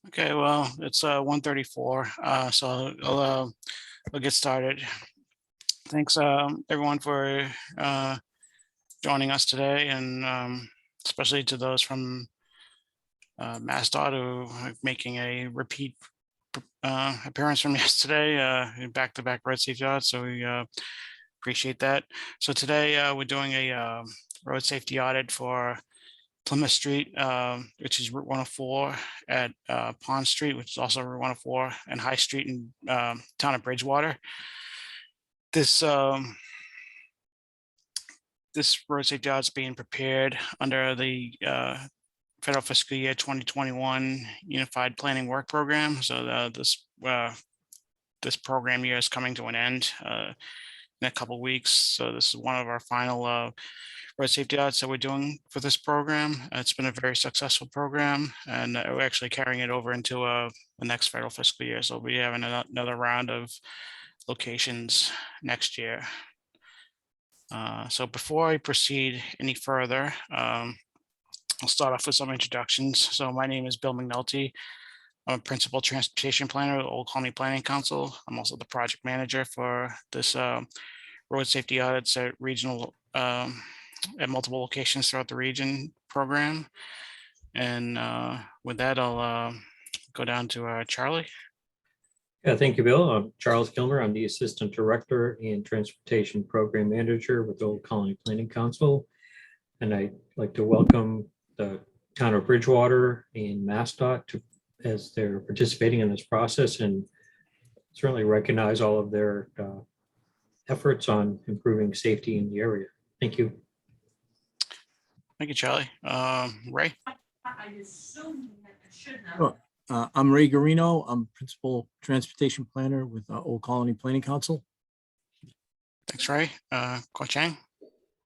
Okay, well, it's 1:34, so I'll get started. Thanks, everyone, for joining us today, and especially to those from MassDOT who are making a repeat appearance from yesterday, back-to-back road safety audits. So we appreciate that. So today we're doing a road safety audit for Plymouth Street, which is Route 104, at Pond Street, which is also Route 104, and High Street in town of Bridgewater. This road safety audit is being prepared under the federal fiscal year 2021 Unified Planning Work Program. So this program year is coming to an end in a couple of weeks. So this is one of our final road safety audits that we're doing for this program. It's been a very successful program, and we're actually carrying it over into the next federal fiscal year. So we'll be having another round of locations next year. So before I proceed any further, I'll start off with some introductions. So my name is Bill McNulty. I'm a principal transportation planner at Old Colony Planning Council. I'm also the project manager for this road safety audits at regional at multiple locations throughout the region program. And with that, I'll go down to Charlie. Yeah, thank you, Bill. I'm Charles Kilmer. I'm the Assistant Director and Transportation Program Manager with Old Colony Planning Council. And I'd like to welcome the town of Bridgewater and MassDOT as they're participating in this process, and certainly recognize all of their efforts on improving safety in the area. Thank you. Thank you, Charlie. Ray? I'm Ray Garino. I'm Principal Transportation Planner with Old Colony Planning Council. Thanks, Ray. Guo Chang?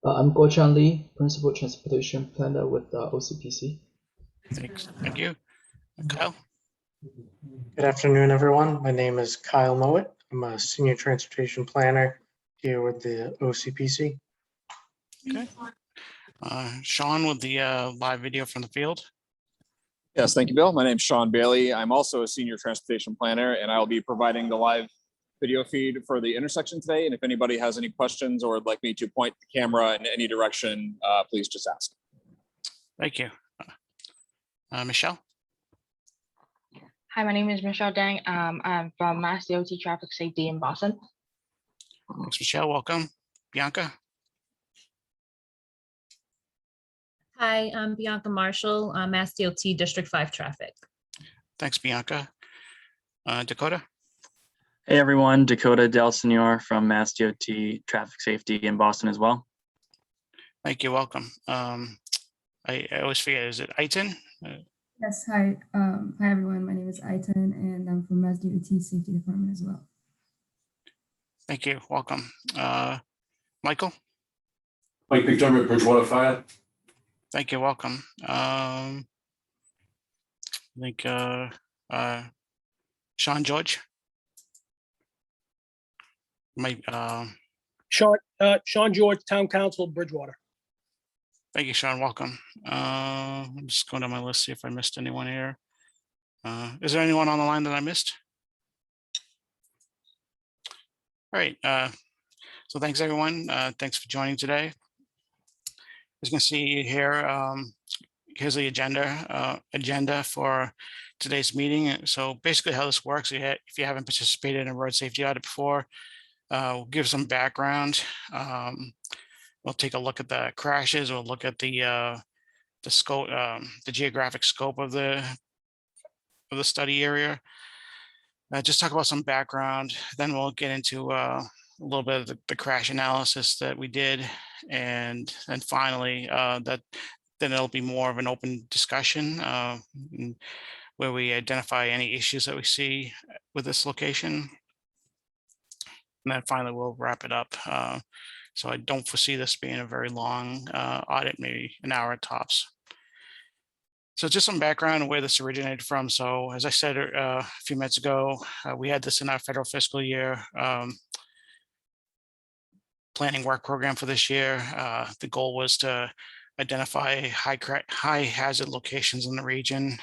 I'm Guo Chang Li, Principal Transportation Planner with OCPC. Thanks. Thank you. Kyle? Good afternoon, everyone. My name is Kyle Mowat. I'm a Senior Transportation Planner here with the OCPC. Okay. Sean with the live video from the field. Yes, thank you, Bill. My name is Sean Bailey. I'm also a Senior Transportation Planner, and I'll be providing the live video feed for the intersection today. And if anybody has any questions or would like me to point the camera in any direction, please just ask. Thank you. Michelle? Hi, my name is Michelle Dang. I'm from MassDOT Traffic Safety in Boston. Thanks, Michelle. Welcome. Bianca? Hi, I'm Bianca Marshall, MassDOT District 5 Traffic. Thanks, Bianca. Dakota? Hey everyone, Dakota Del Senor from MassDOT Traffic Safety in Boston as well. Thank you. Welcome. I always forget, is it Aiton? Yes, hi. Hi everyone, my name is Aiton and I'm from MassDOT Safety Department as well. Thank you. Welcome. Michael? Mike McDermott, Bridgewater Fire. Thank you. Welcome. I think Sean George? Sean George, Town Council, Bridgewater. Thank you, Sean. Welcome. I'm just going down my list, see if I missed anyone here. Is there anyone on the line that I missed? All right. So thanks, everyone. Thanks for joining today. As you can see here, here's the agenda for today's meeting. So basically how this works, if you haven't participated in a road safety audit before, we'll give some background. We'll take a look at the crashes. We'll look at the scope, the geographic scope of the study area. Just talk about some background. Then we'll get into a little bit of the crash analysis that we did, and then finally, then it'll be more of an open discussion where we identify any issues that we see with this location. And then finally, we'll wrap it up. So I don't foresee this being a very long audit, maybe an hour at tops. So just some background on where this originated from. So as I said a few minutes ago, we had this in our federal fiscal year planning work program for this year. The goal was to identify high hazard locations in the region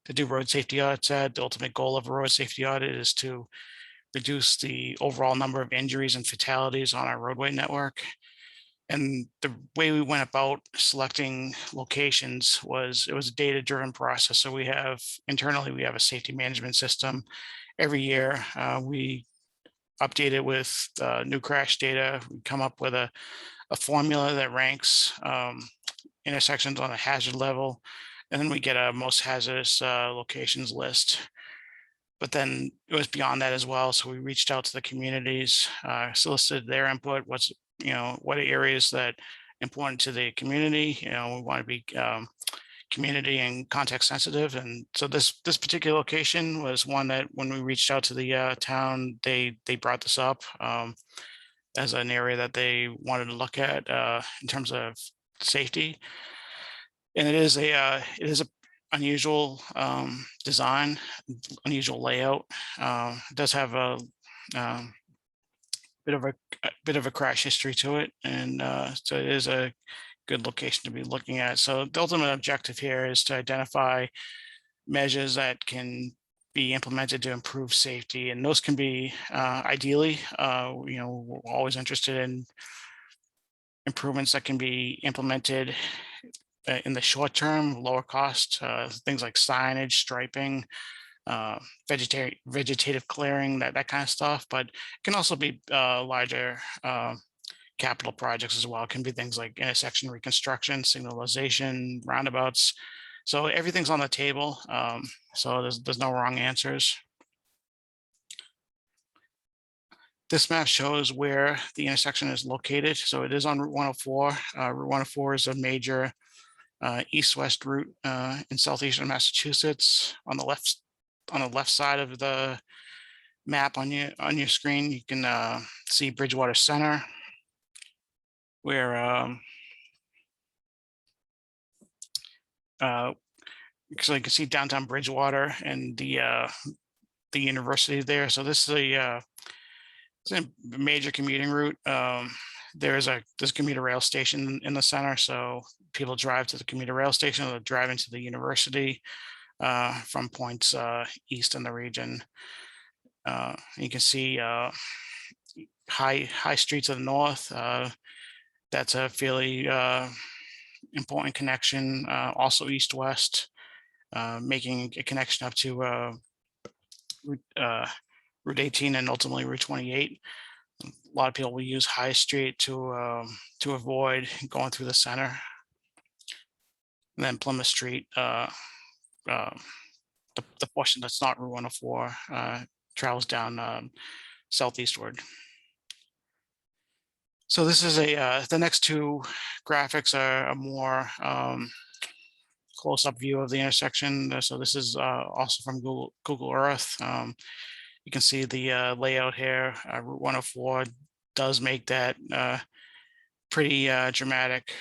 to do road safety audits at. The ultimate goal of a road safety audit is to reduce the overall number of injuries and fatalities on our roadway network. And the way we went about selecting locations was, it was a data-driven process. So we have internally, we have a safety management system. Every year, we update it with new crash data. We come up with a formula that ranks intersections on a hazard level, and then we get a most hazardous locations list. But then it was beyond that as well. So we reached out to the communities, solicited their input. What's, what are areas that important to the community? We want to be community and context sensitive. And so this particular location was one that when we reached out to the town, they brought this up as an area that they wanted to look at in terms of safety. And it is a unusual design, unusual layout. It does have a bit of a crash history to it, and so it is a good location to be looking at. So the ultimate objective here is to identify measures that can be implemented to improve safety, and those can be ideally, we're always interested in improvements that can be implemented in the short term, lower cost, things like signage, striping, vegetative clearing, that kind of stuff. But it can also be larger capital projects as well. It can be things like intersection reconstruction, signalization, roundabouts. So everything's on the table. So there's no wrong answers. This map shows where the intersection is located. So it is on Route 104. Route 104 is a major east-west route in southeastern Massachusetts. On the left side of the map on your screen, you can see Bridgewater Center, where so you can see downtown Bridgewater and the university there. So this is it's a major commuting route. There's a commuter rail station in the center, so people drive to the commuter rail station or drive into the university from points east in the region. You can see high Street to the north. That's a fairly important connection, also east-west, making a connection up to Route 18 and ultimately Route 28. A lot of people will use High Street to avoid going through the center. And then Plymouth Street, the portion that's not Route 104, travels down southeastward. So this is the next two graphics are a more close-up view of the intersection. So this is also from Google Earth. You can see the layout here. Route 104 does make that pretty dramatic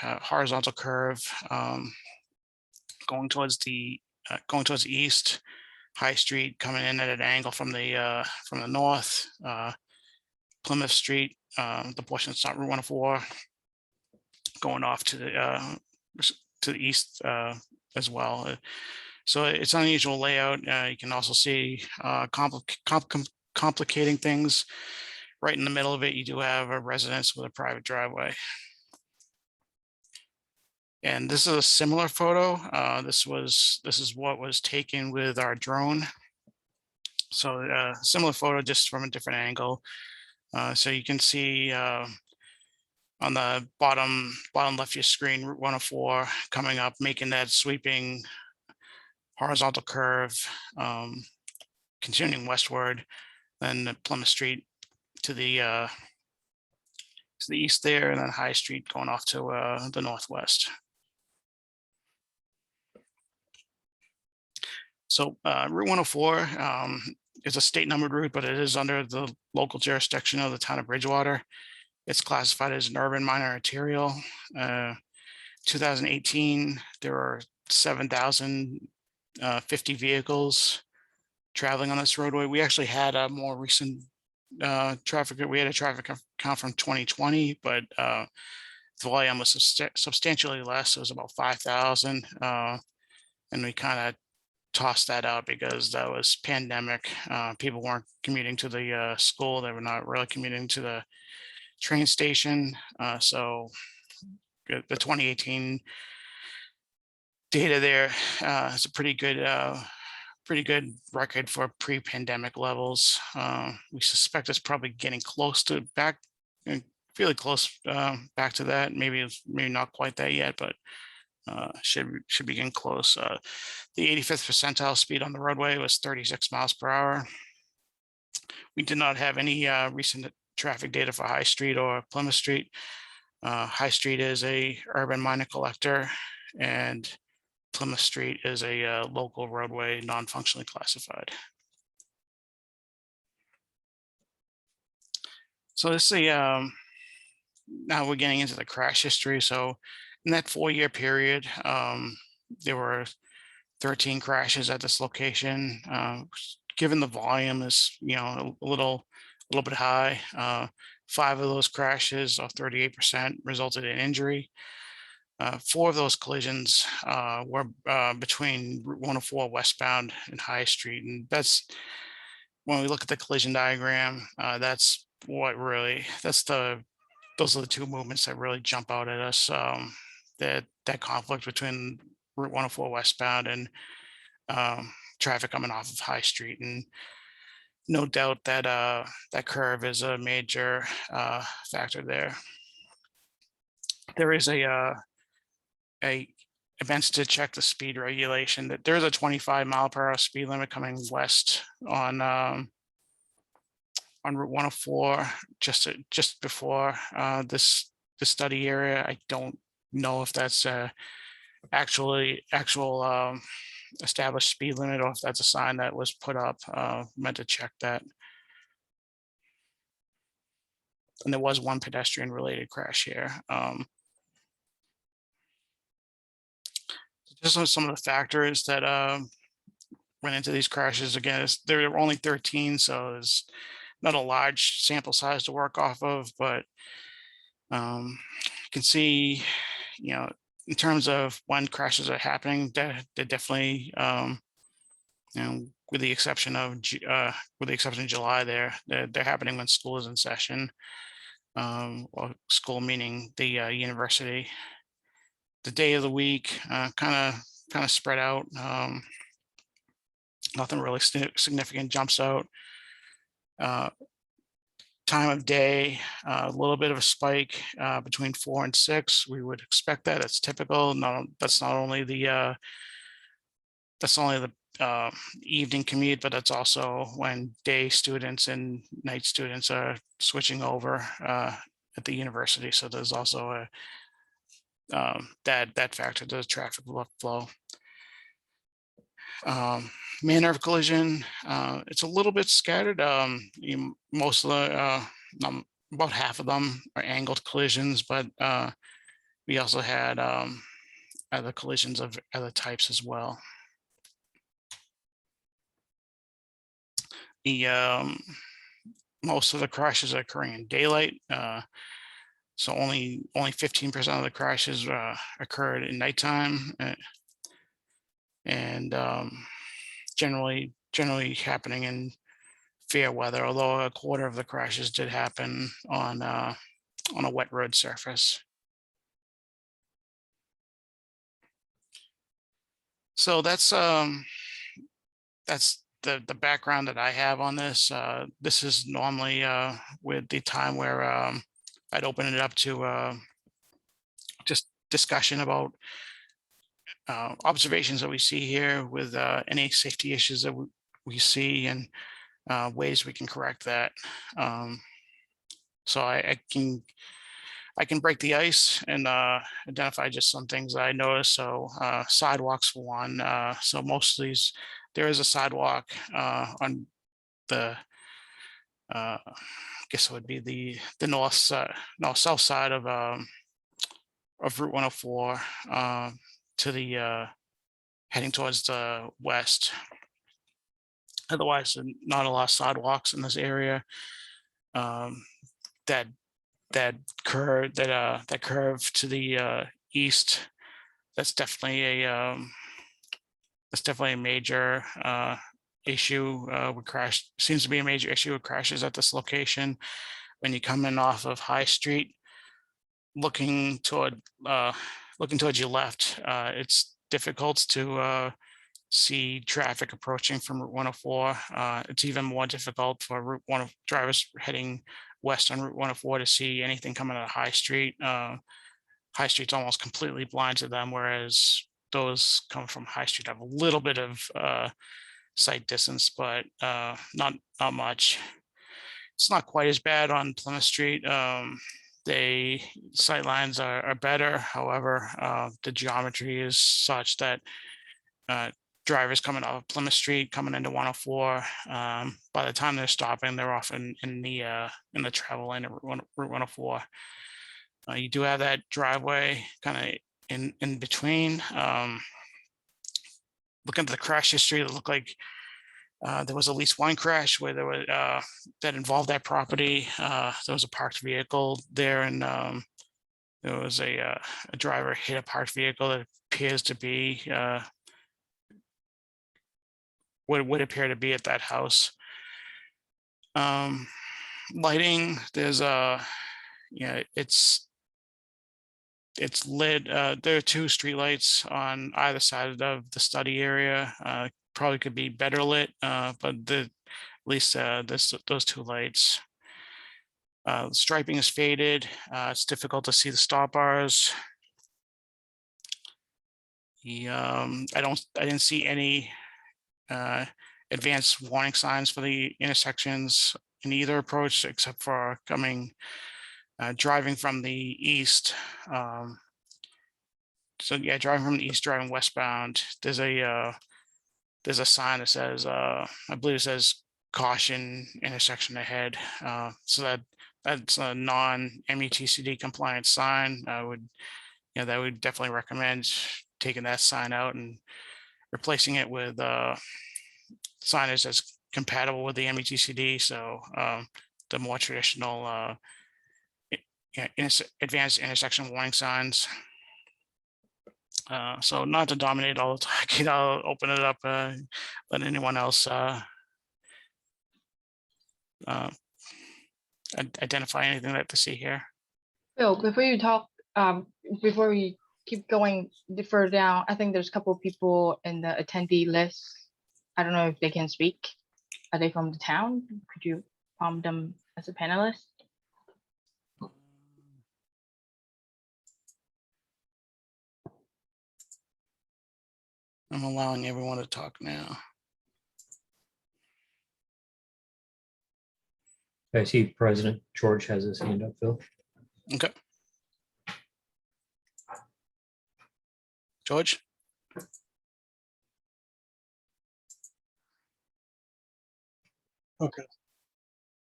horizontal curve going towards the east. High Street coming in at an angle from the north. Plymouth Street, the portion that's not Route 104, going off to the east as well. So it's an unusual layout. You can also see complicating things. Right in the middle of it, you do have a residence with a private driveway. And this is a similar photo. This is what was taken with our drone. So similar photo, just from a different angle. So you can see on the bottom left of your screen, Route 104 coming up, making that sweeping horizontal curve, continuing westward, then Plymouth Street to the east there, and then High Street going off to the northwest. So Route 104 is a state numbered route, but it is under the local jurisdiction of the town of Bridgewater. It's classified as an urban minor arterial. 2018, there were 7,050 vehicles traveling on this roadway. We actually had a more recent traffic. We had a traffic count from 2020, but volume was substantially less. It was about 5,000. And we kind of tossed that out because that was pandemic. People weren't commuting to the school. They were not really commuting to the train station. So the 2018 data there is a pretty good record for pre-pandemic levels. We suspect it's probably getting close to back, really close back to that. Maybe not quite that yet, but should be getting close. The 85th percentile speed on the roadway was 36 miles per hour. We did not have any recent traffic data for High Street or Plymouth Street. High Street is a urban minor collector, and Plymouth Street is a local roadway, non-functionally classified. So this is a, now we're getting into the crash history. So in that 4-year period, there were 13 crashes at this location. Given the volume is, a little bit high, 5 of those crashes, or 38%, resulted in injury. 4 of those collisions were between Route 104 westbound and High Street. And that's, when we look at the collision diagram, that's what really, those are the 2 movements that really jump out at us. That conflict between Route 104 westbound and traffic coming off of High Street. And no doubt that that curve is a major factor there. There is a events to check the speed regulation, that there's a 25 mile per hour speed limit coming west on Route 104 just before this study area. I don't know if that's actual established speed limit, or if that's a sign that was put up. Meant to check that. And there was 1 pedestrian related crash here. Just on some of the factors that went into these crashes. Again, there were only 13, so there's not a large sample size to work off of, but you can see, in terms of when crashes are happening, they're definitely, with the exception of July, they're happening when school is in session, or school meaning the university. The day of the week, kind of spread out. Nothing really significant jumps out. Time of day, a little bit of a spike between 4 and 6. We would expect that. It's typical. That's not only the evening commute, but that's also when day students and night students are switching over at the university. So there's also that factor to the traffic flow. Manner of collision, it's a little bit scattered. Most of the, about half of them are angled collisions, but we also had other collisions of other types as well. Most of the crashes are occurring in daylight. So only 15% of the crashes occurred in nighttime, and generally happening in fair weather, although a quarter of the crashes did happen on a wet road surface. So that's the background that I have on this. This is normally with the time where I'd open it up to just discussion about observations that we see here with any safety issues that we see, and ways we can correct that. So I can break the ice and identify just some things that I noticed. So sidewalks for one. So most of these, there is a sidewalk on the I guess it would be the north-south side of Route 104 to the heading towards the west. Otherwise, not a lot of sidewalks in this area that that curve to the east, that's definitely a major issue with crash. Seems to be a major issue with crashes at this location. When you come in off of High Street, looking towards your left, it's difficult to see traffic approaching from Route 104. It's even more difficult for drivers heading west on Route 104 to see anything coming out of High Street. High Street's almost completely blind to them, whereas those come from High Street have a little bit of sight distance, but not much. It's not quite as bad on Plymouth Street. They sight lines are better. However, the geometry is such that drivers coming off of Plymouth Street, coming into 104, by the time they're stopping, they're often in the travel lane of Route 104. You do have that driveway kind of in between. Looking at the crash history, it looked like there was at least one crash where there was that involved that property. There was a parked vehicle there, and there was a driver hit a parked vehicle that appears to be what would appear to be at that house. Lighting, there's it's lit. There are two streetlights on either side of the study area. Probably could be better lit, but at least those two lights. The striping is faded. It's difficult to see the stop bars. I didn't see any advanced warning signs for the intersections in either approach, except for driving from the east. So yeah, driving from the east, driving westbound, there's a sign that says, I believe it says caution, intersection ahead. So that's a non-MUTCD compliant sign. That would definitely recommend taking that sign out and replacing it with signage that's compatible with the MUTCD. So the more traditional advanced intersection warning signs. So not to dominate all the talking, I'll open it up, let anyone else identify anything that they see here. Bill, before you talk, before we keep going further down, I think there's a couple of people in the attendee list. I don't know if they can speak. Are they from the town? Could you prompt them as a panelist? I'm allowing everyone to talk now. I see President George has his hand up, Phil. Okay. George? Okay.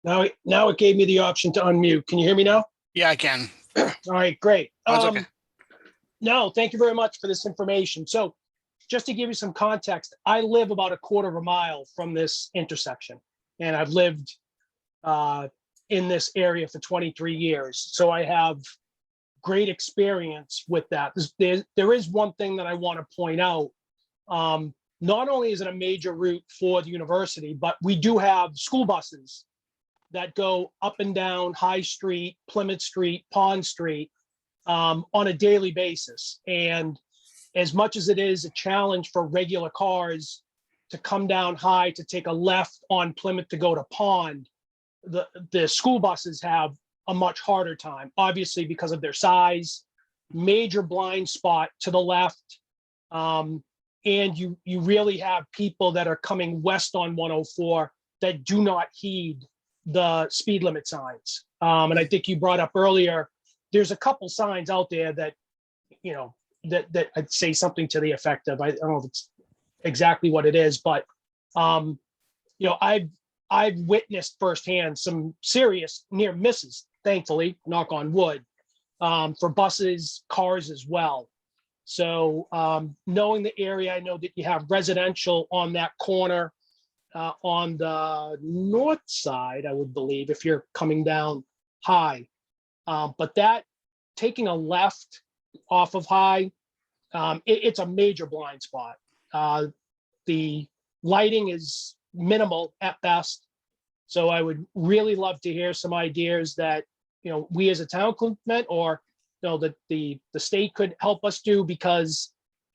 Now it gave me the option to unmute. Can you hear me now? Yeah, I can. All right, great. That's okay. No, thank you very much for this information. So just to give you some context, I live about a quarter of a mile from this intersection, and I've lived in this area for 23 years. So I have great experience with that. There is one thing that I want to point out. Not only is it a major route for the university, but we do have school buses that go up and down High Street, Plymouth Street, Pond Street on a daily basis. And as much as it is a challenge for regular cars to come down High to take a left on Plymouth to go to Pond, the school buses have a much harder time, obviously because of their size, major blind spot to the left. And you really have people that are coming west on 104 that do not heed the speed limit signs. And I think you brought up earlier, there's a couple signs out there that, that I'd say something to the effect of, I don't know if it's exactly what it is, but, I've witnessed firsthand some serious near misses, thankfully, knock on wood, for buses, cars as well. So knowing the area, I know that you have residential on that corner on the north side, I would believe, if you're coming down High. But that taking a left off of High, it's a major blind spot. The lighting is minimal at best. So I would really love to hear some ideas that, we as a town could implement, or, that the state could help us do, because,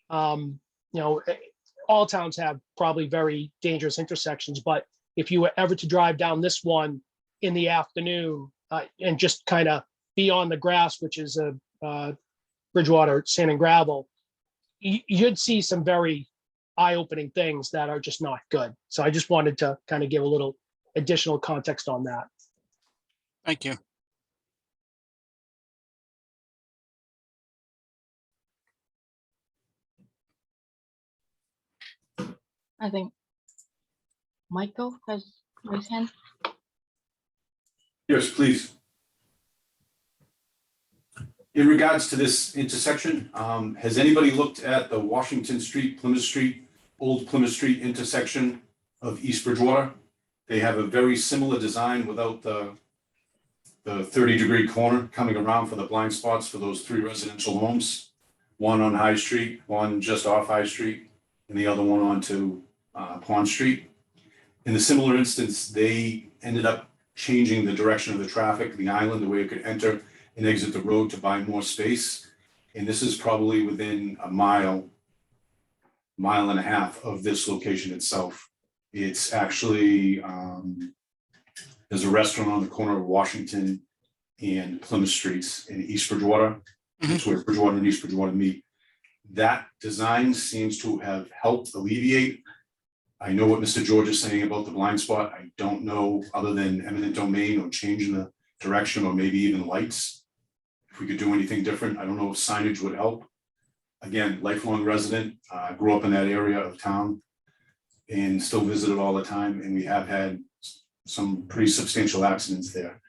all towns have probably very dangerous intersections, but if you were ever to drive down this one in the afternoon, and just kind of be on the grass, which is a Bridgewater sand and gravel, you'd see some very eye-opening things that are just not good. So I just wanted to kind of give a little additional context on that. Thank you. I think Michael has raised hand. Yes, please. In regards to this intersection, has anybody looked at the Washington Street, Plymouth Street, Old Plymouth Street intersection of East Bridgewater? They have a very similar design without the 30-degree corner coming around for the blind spots for those 3 residential homes. One on High Street, one just off High Street, and the other one onto Pond Street. In a similar instance, they ended up changing the direction of the traffic, the island, the way it could enter and exit the road to buy more space. And this is probably within a mile and a half of this location itself. It's actually, there's a restaurant on the corner of Washington and Plymouth Streets in East Bridgewater. That's where Bridgewater and East Bridgewater meet. That design seems to have helped alleviate. I know what Mr. George is saying about the blind spot. I don't know, other than eminent domain or changing the direction, or maybe even lights, if we could do anything different. I don't know if signage would help. Again, lifelong resident, grew up in that area of town and still visit it all the time. And we have had some pretty substantial accidents there.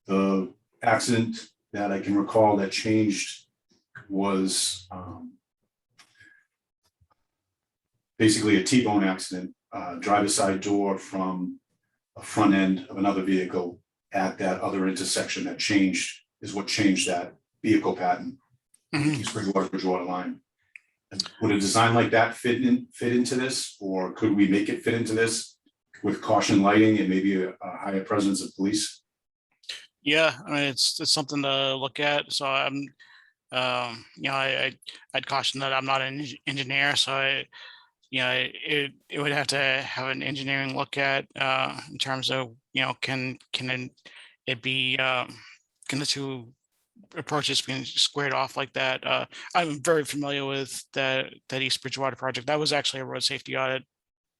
The accident that I can recall that changed was basically a T-bone accident, driver's side door from a front end of another vehicle at that other intersection. That changed, is what changed that vehicle pattern. East Bridgewater line. And would a design like that fit into this, or could we make it fit into this with caution lighting and maybe a higher presence of police? Yeah, I mean, it's something to look at. So I'm, I'd caution that I'm not an engineer, so it would have to have an engineering look at in terms of, can it be, can the two approaches being squared off like that? I'm very familiar with that East Bridgewater project. That was actually a road safety audit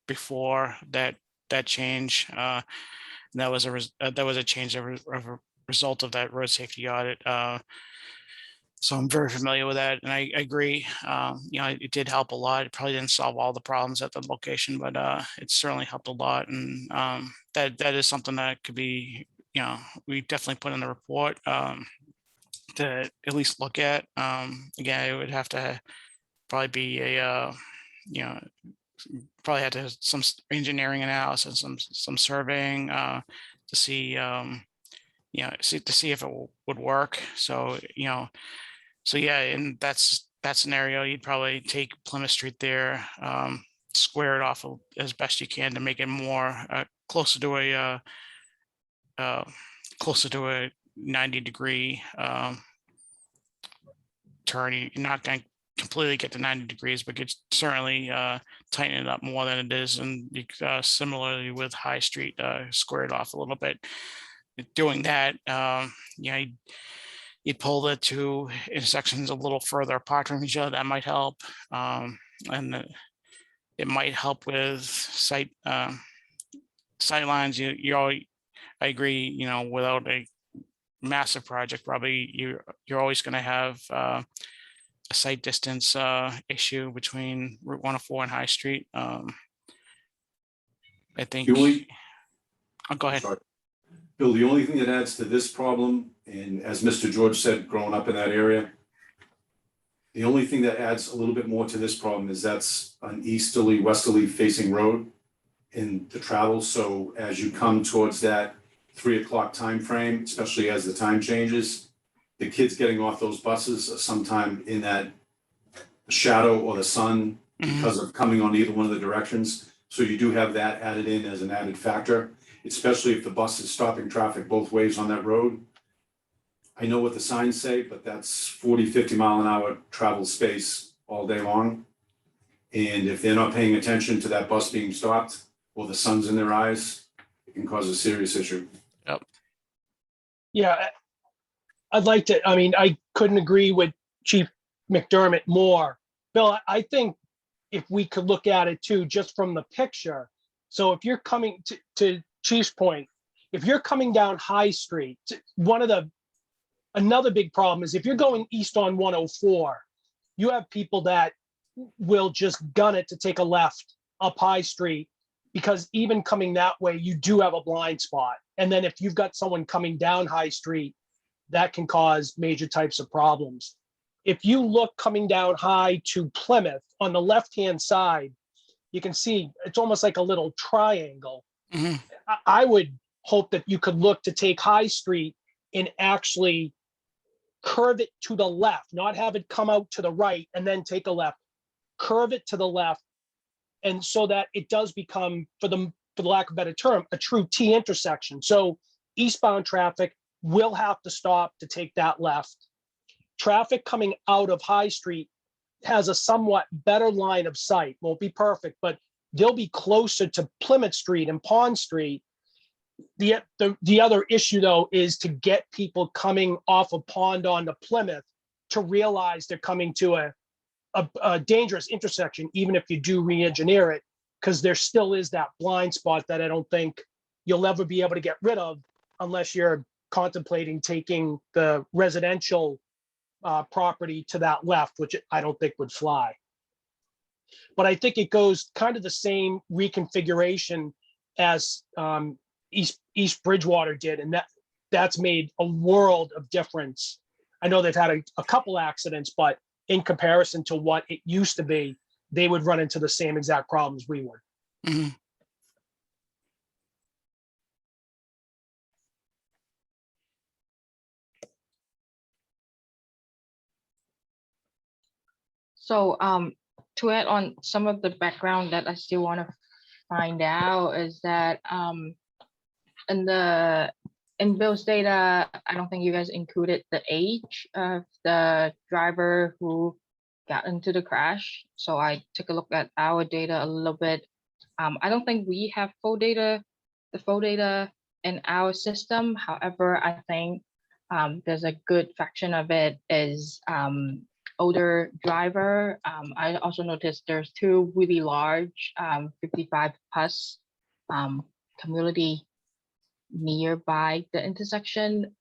before that change. And that was a change of a result of that road safety audit. So I'm very familiar with that, and I agree. It did help a lot. It probably didn't solve all the problems at the location, but it certainly helped a lot. And that is something that could be, we definitely put in the report to at least look at. Again, it would have to probably be a, probably had to have some engineering analysis, some surveying to see, to see if it would work. So, so yeah, in that scenario, you'd probably take Plymouth Street there, square it off as best you can to make it more closer to a 90-degree turn. You're not going to completely get to 90 degrees, but could certainly tighten it up more than it is. And similarly with High Street, square it off a little bit. Doing that, you'd pull the two intersections a little further apart from each other. That might help, and it might help with sight lines. I agree. Without a massive project, probably you're always going to have a sight distance issue between Route 104 and High Street. I think. I'll go ahead. Sorry. Bill, the only thing that adds to this problem, and as Mr. George said, growing up in that area, the only thing that adds a little bit more to this problem is that's an easterly, westerly facing road in the travel. So as you come towards that 3 o'clock time frame, especially as the time changes, the kids getting off those buses are sometime in that shadow or the sun because of coming on either one of the directions. So you do have that added in as an added factor, especially if the bus is stopping traffic both ways on that road. I know what the signs say, but that's 40, 50 mile an hour travel space all day long. And if they're not paying attention to that bus being stopped or the sun's in their eyes, it can cause a serious issue. Yep. Yeah, I'd like to, I mean, I couldn't agree with Chief McDermott more. Bill, I think if we could look at it too, just from the picture. So if you're coming to Chief's point, if you're coming down High Street, another big problem is if you're going east on 104, you have people that will just gun it to take a left up High Street, because even coming that way, you do have a blind spot. And then if you've got someone coming down High Street, that can cause major types of problems. If you look coming down High to Plymouth on the left-hand side, you can see it's almost like a little triangle. I would hope that you could look to take High Street and actually curve it to the left, not have it come out to the right and then take a left, curve it to the left. And so that it does become, for the lack of a better term, a true T intersection. So eastbound traffic will have to stop to take that left. Traffic coming out of High Street has a somewhat better line of sight. Won't be perfect, but they'll be closer to Plymouth Street and Pond Street. The other issue though is to get people coming off of Pond onto Plymouth to realize they're coming to a dangerous intersection, even if you do re-engineer it, because there still is that blind spot that I don't think you'll ever be able to get rid of unless you're contemplating taking the residential property to that left, which I don't think would fly. But I think it goes kind of the same reconfiguration as East Bridgewater did, and that's made a world of difference. I know they've had a couple accidents, but in comparison to what it used to be, they would run into the same exact problems we would. So to add on some of the background that I still want to find out is that in Bill's data, I don't think you guys included the age of the driver who got into the crash. So I took a look at our data a little bit. I don't think we have the full data in our system. However, I think there's a good fraction of it is older driver. I also noticed there's two really large 55 plus community nearby the intersection.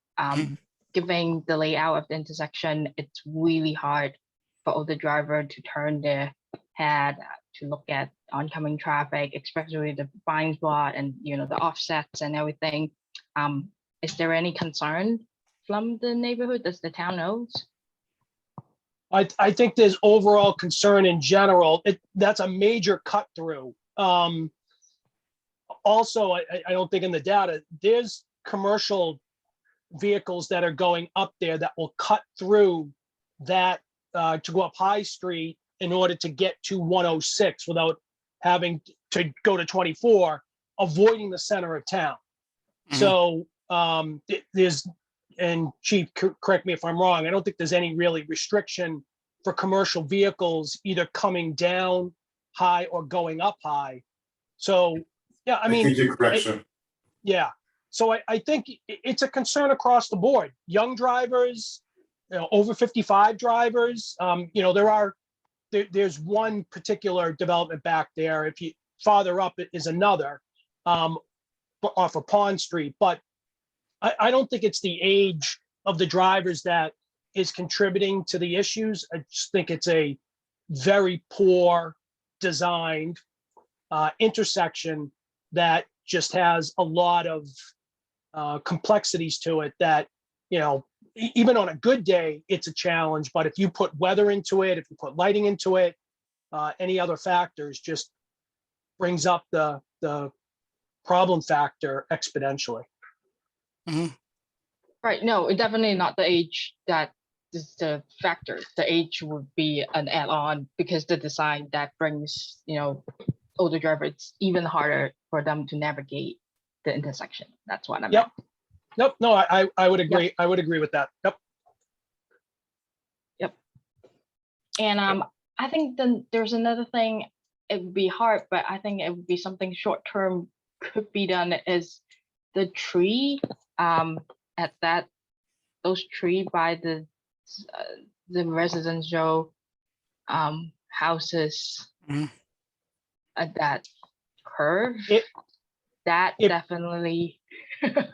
Given the layout of the intersection, it's really hard for older driver to turn their head to look at oncoming traffic, especially the blind spot and the offsets and everything. Is there any concern from the neighborhood? Does the town knows? I think there's overall concern in general. That's a major cut through. Also, I don't think in the data, there's commercial vehicles that are going up there that will cut through that to go up High Street in order to get to 106 without having to go to 24, avoiding the center of town. So there's, and Chief, correct me if I'm wrong, I don't think there's any really restriction for commercial vehicles either coming down High or going up High. So, yeah, I mean, think you're correct, sir. Yeah. So I think it's a concern across the board. Young drivers, over 55 drivers. There's one particular development back there. If you farther up, it is another off of Pond Street. But I don't think it's the age of the drivers that is contributing to the issues. I just think it's a very poor designed intersection that just has a lot of complexities to it that, even on a good day, it's a challenge. But if you put weather into it, if you put lighting into it, any other factors, just brings up the problem factor exponentially. Right, no, it definitely not the age that is the factor. The age would be an add-on because the design that brings, older drivers, it's even harder for them to navigate the intersection. That's what I meant. Yep. Nope, no, I would agree. I would agree with that. Yep. And I think then there's another thing, it would be hard, but I think it would be something short-term could be done is the tree at those tree by the residential houses Mhm. at that curve. That If- definitely Yeah,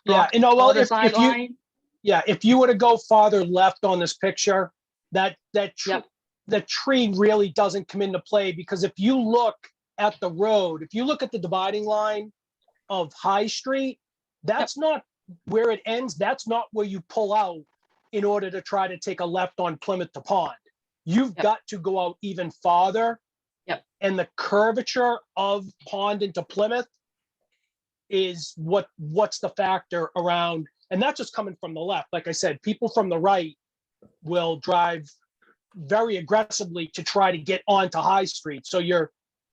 blocks well, all the if you, sideline. yeah, if you were to go farther left on this picture, that Yep. the tree really doesn't come into play, because if you look at the road, if you look at the dividing line of High Street, that's not where it ends. That's not where you pull out in order to try to take a left on Plymouth to Pond. You've got to go out even farther. Yep. And the curvature of Pond into Plymouth is what's the factor around, and that's just coming from the left. Like I said, people from the right will drive very aggressively to try to get onto High Street. So you're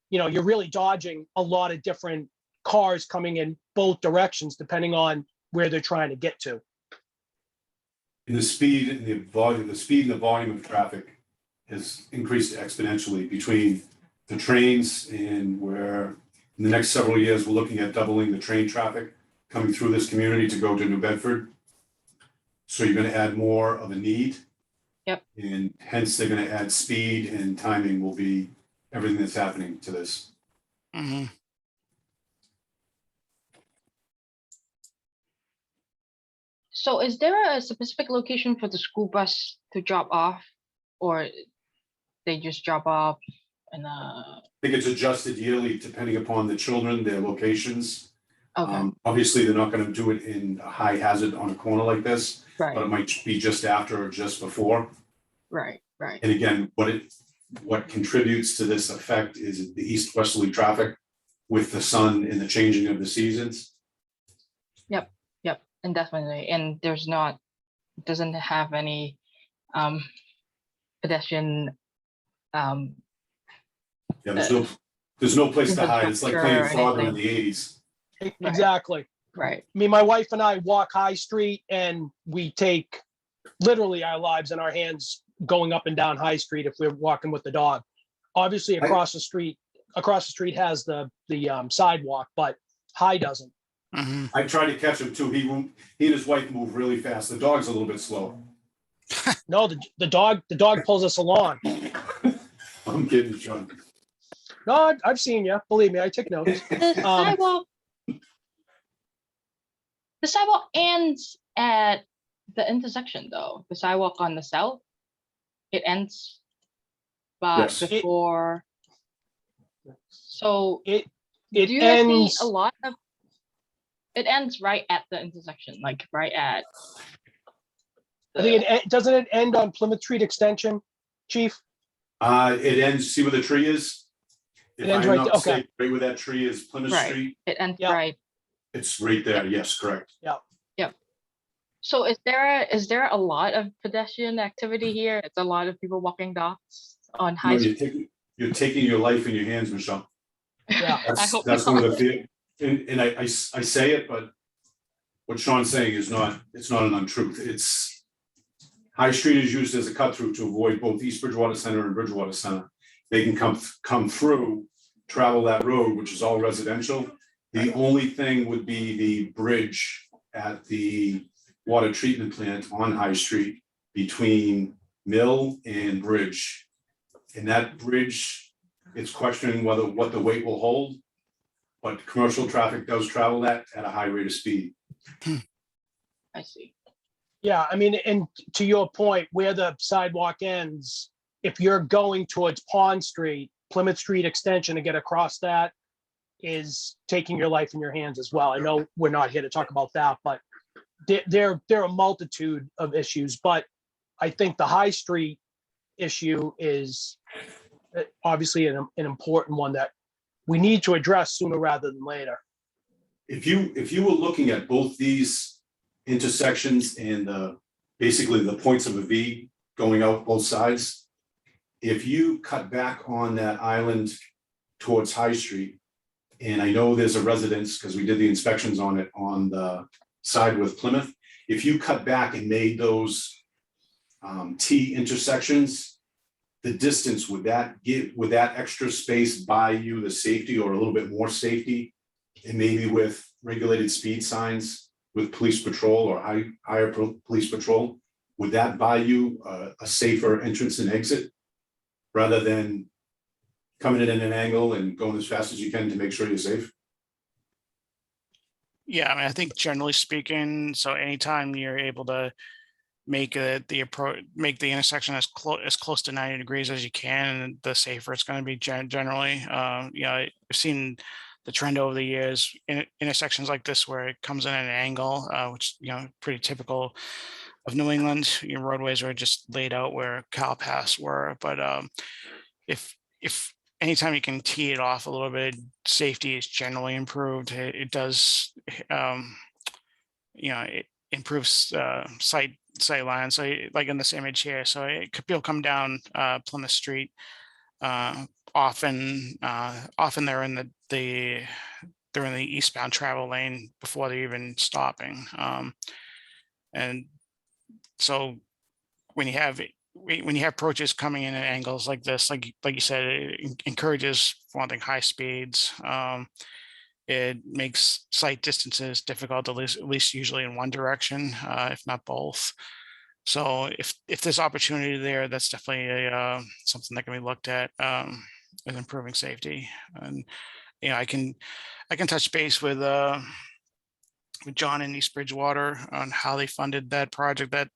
really dodging a lot of different cars coming in both directions, depending on where they're trying to get to. And the speed and the volume of traffic has increased exponentially between the trains and where in the next several years, we're looking at doubling the train traffic coming through this community to go to New Bedford. So you're going to add more of a need. Yep. And hence they're going to add speed, and timing will be everything that's happening to this. Mhm. So is there a specific location for the school bus to drop off, or they just drop off and I think it's adjusted yearly depending upon the children, their locations. okay. Obviously, they're not going to do it in a high hazard on a corner like this, but it Right, might be just after or just before. right. And again, what contributes to this effect is the east-westerly traffic with the sun and the changing of the seasons. Yep, and definitely, and doesn't have any pedestrian Yeah, there's no place to hide. It's like playing infrastructure or father in anything. the 80s. Exactly. Right, I mean, my wife and I walk High Street, and we take literally our lives in our hands going up and down High Street if we're walking with the dog. Obviously, across the street has the sidewalk, but High doesn't. Mhm. I tried to catch him too. He and his wife move really fast. The dog's a little bit slow. No, the dog pulls us along. I'm kidding, John. No, I've seen you. Believe me, I take notes. The sidewalk ends at the intersection, though. The sidewalk on the south, it ends Yes. before. So It do you guys see ends. a lot of? It ends right at the intersection, like right at. I think doesn't it end on Plymouth Street Extension, Chief? It ends, see where the tree is? If It ends I'm right not there, okay. mistaken, right where that tree is, Plymouth Right. Street, It ends Yep. right. it's right there. Yes, correct. So is there a lot of pedestrian activity here? It's a lot of people walking dogs on No, High Street. you're taking your life in your hands, Michelle. Yeah. I hope That's one of not. the fear, and I say it, but what Sean's saying is it's not an untruth. It's High Street is used as a cut through to avoid both East Bridgewater Center and Bridgewater Center. They can come through, travel that road, which is all residential. The only thing would be the bridge at the water treatment plant on High Street between Mill and Bridge. And that bridge, it's questioning what the weight will hold, but commercial traffic does travel that at a high rate of speed. I see. Yeah, I mean, and to your point, where the sidewalk ends, if you're going towards Pond Street, Plymouth Street Extension to get across that is taking your life in your hands as well. I know we're not here to talk about that, but there are a multitude of issues, but I think the High Street issue is obviously an important one that we need to address sooner rather than later. If you were looking at both these intersections and basically the points of a V going out both sides. If you cut back on that island towards High Street, and I know there's a residence because we did the inspections on it on the side with Plymouth. If you cut back and made those T intersections, the distance, would that extra space buy you the safety or a little bit more safety? And maybe with regulated speed signs with police patrol or higher police patrol, would that buy you a safer entrance and exit rather than coming in at an angle and going as fast as you can to make sure you're safe? Yeah, I mean, I think generally speaking, so anytime you're able to make make the intersection as close to 90 degrees as you can, and the safer it's going to be generally. I've seen the trend over the years in intersections like this where it comes in at an angle, which pretty typical of New England. Your roadways are just laid out where cow paths were, but if anytime you can tee it off a little bit, safety is generally improved. It does, it improves sight line. So like in this image here, so people come down Plymouth Street. Often they're in the eastbound travel lane before they're even stopping. And so when you have approaches coming in at angles like this, like you said, it encourages, for one thing, high speeds. It makes sight distances difficult, at least usually in one direction, if not both. So if there's opportunity there, that's definitely something that can be looked at as improving safety. And I can touch base with John in East Bridgewater on how they funded that project. That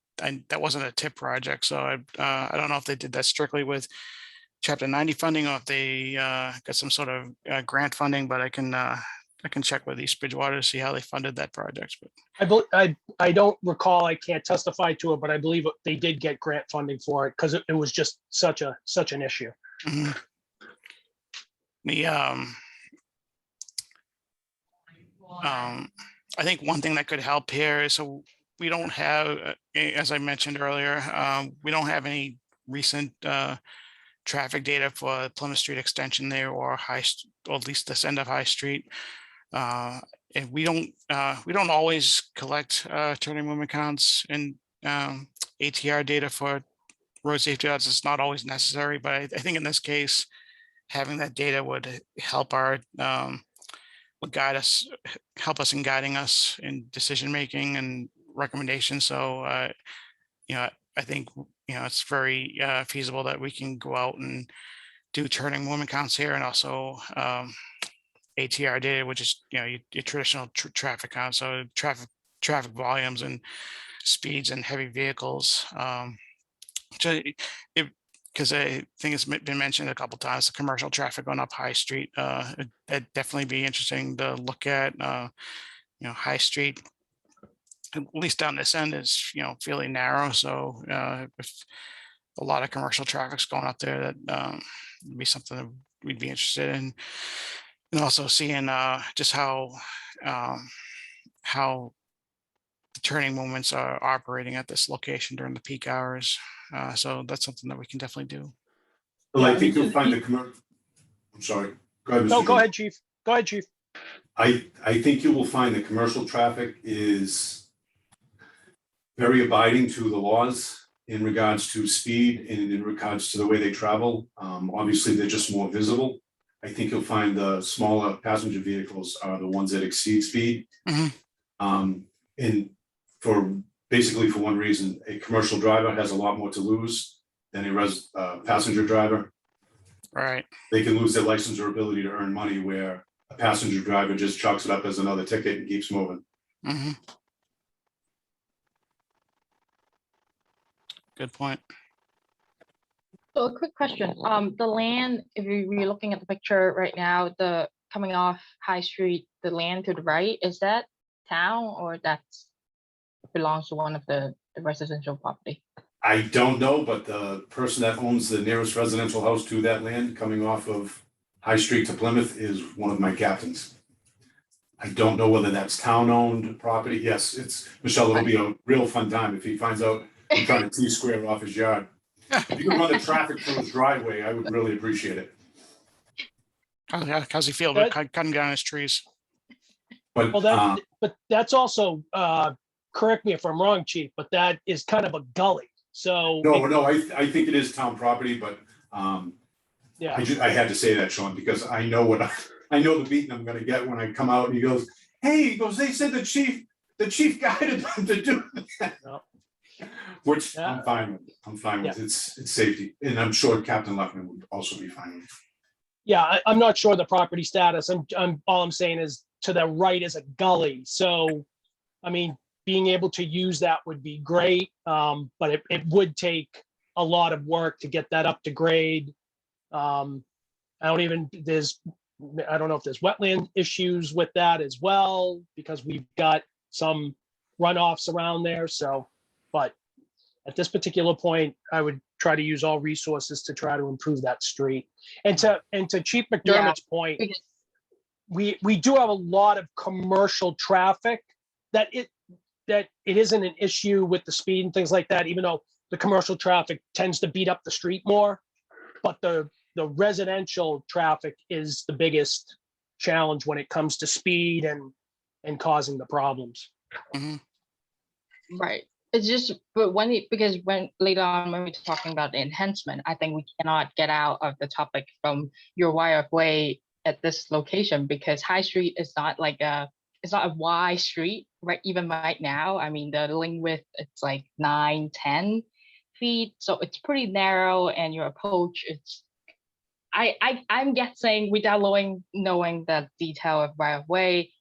wasn't a TIP project, so I don't know if they did that strictly with Chapter 90 funding or if they got some sort of grant funding. But I can check with East Bridgewater to see how they funded that project. But I don't recall. I can't testify to it, but I believe they did get grant funding for it because it was just such an issue. Mm-hmm. I think one thing that could help here is, so we don't have, as I mentioned earlier, we don't have any recent traffic data for Plymouth Street extension there or or at least this end of High Street. And we don't always collect turning movement counts and ATR data for road safety audits. It's not always necessary, but I think in this case, having that data would help would help us in guiding us in decision making and recommendations. So I think it's very feasible that we can go out and do turning movement counts here, and also ATR data, which is your traditional traffic count, so traffic volumes and speeds and heavy vehicles. Because I think it's been mentioned a couple of times, the commercial traffic on up High Street. That'd definitely be interesting to look at. High Street, at least down this end, is fairly narrow. So if a lot of commercial traffic's going up there, that would be something that we'd be interested in. And also seeing just how the turning movements are operating at this location during the peak hours. So that's something that we can definitely do. Well, I think you'll find the commercial. I'm sorry. Go ahead, Mr. No, go Chairman. ahead, Chief. Go ahead, Chief. I think you will find the commercial traffic is very abiding to the laws in regards to speed and in regards to the way they travel. Obviously, they're just more visible. I think you'll find the smaller passenger vehicles are the ones that exceed speed. Mm-hmm. And basically for one reason, a commercial driver has a lot more to lose than a passenger driver. Right. They can lose their license or ability to earn money, where a passenger driver just chalks it up as another ticket and keeps moving. Mm-hmm. Good point. So a quick question. The land, if we're looking at the picture right now, the coming off High Street, the land to the right, is that town or that's belongs to one of the residential property? I don't know, but the person that owns the nearest residential house to that land coming off of High Street to Plymouth is one of my captains. I don't know whether that's town-owned property. Yes, it's, Michelle, it'll be a real fun time if he finds out I'm trying to T-square off his yard. If you could run the traffic through his driveway, I would really appreciate it. How's he feel about cutting down his trees? But, Well, but that's also, correct me if I'm wrong, chief, but that is kind of a gully. So. no, I think it is town property, but, Yeah. I had to say that, Sean, because I know I know the beating I'm gonna get when I come out and he goes, hey, he goes, they said the chief guided them to do that. No. Which Yeah. I'm fine with. I'm fine with. It's safety. And I'm sure Captain Luckman would also be fine with. Yeah, I'm not sure the property status. All I'm saying is to the right is a gully. So, I mean, being able to use that would be great. But it would take a lot of work to get that up to grade. I don't know if there's wetland issues with that as well, because we've got some runoffs around there. So, but at this particular point, I would try to use all resources to try to improve that street. And to Chief McDermott's point, we do have a lot of commercial traffic that it isn't an issue with the speed and things like that, even though the commercial traffic tends to beat up the street more. But the residential traffic is the biggest challenge when it comes to speed and causing the problems. Right. It's just, but because when later on when we're talking about the enhancement, I think we cannot get out of the topic from your right of way at this location, because High Street is not like it's not a wide street, right? Even right now, I mean, the lane width, it's like 9-10 feet. So it's pretty narrow, and your approach, I'm guessing without knowing the detail of right of way,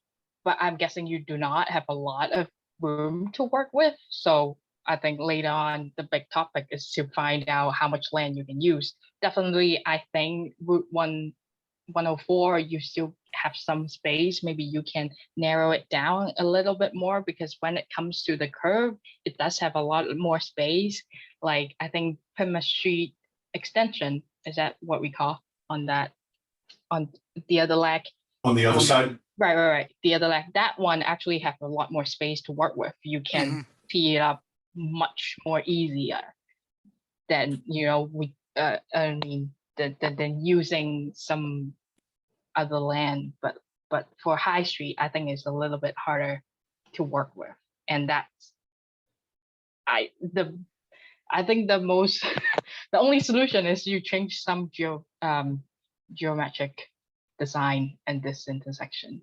but I'm guessing you do not have a lot of room to work with. So I think later on the big topic is to find out how much land you can use. Definitely, I think Route 104, you still have some space. Maybe you can narrow it down a little bit more, because when it comes to the curve, it does have a lot more space. Like I think Plymouth Street extension, is that what we call on the other leg? On the other side? Right. The other leg, that one actually have a lot more space to work with. You can tee it up much more easier than, than using some other land. But for High Street, I think it's a little bit harder to work with. And that's, I think the most, the only solution is you change some geometric design in this intersection.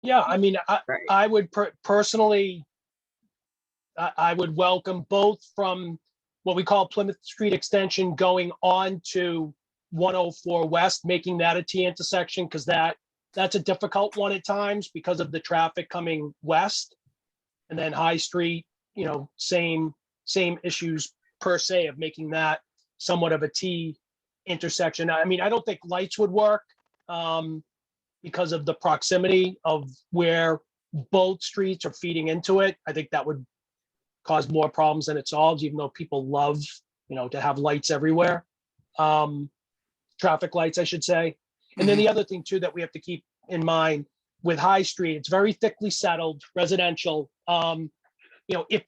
Yeah, I mean, I would personally, I would welcome both from what we call Plymouth Street extension going on to 104 West, making that a T intersection, because that's a difficult one at times because of the traffic coming west. And then High Street, same issues per se of making that somewhat of a T intersection. I mean, I don't think lights would work because of the proximity of where both streets are feeding into it. I think that would cause more problems than it solves, even though people love, to have lights everywhere. Traffic lights, I should say. And then the other thing too that we have to keep in mind with High Street, it's very thickly settled residential. If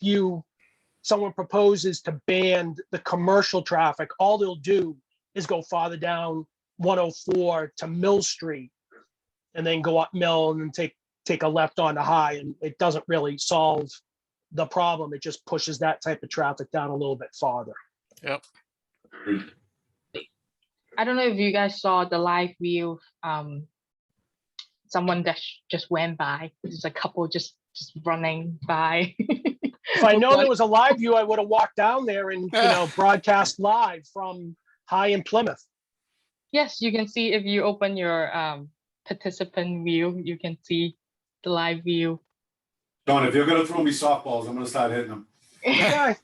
someone proposes to ban the commercial traffic, all they'll do is go farther down 104 to Mill Street and then go up Mill and then take a left onto High, and it doesn't really solve the problem. It just pushes that type of traffic down a little bit farther. Yep. I don't know if you guys saw the live view. Someone that just went by. There's a couple just running by. If I know there was a live view, I would have walked down there and broadcast live from High in Plymouth. Yes, you can see if you open your participant view, you can see the live view. Don, if you're gonna throw me softballs, I'm gonna start hitting them. Okay.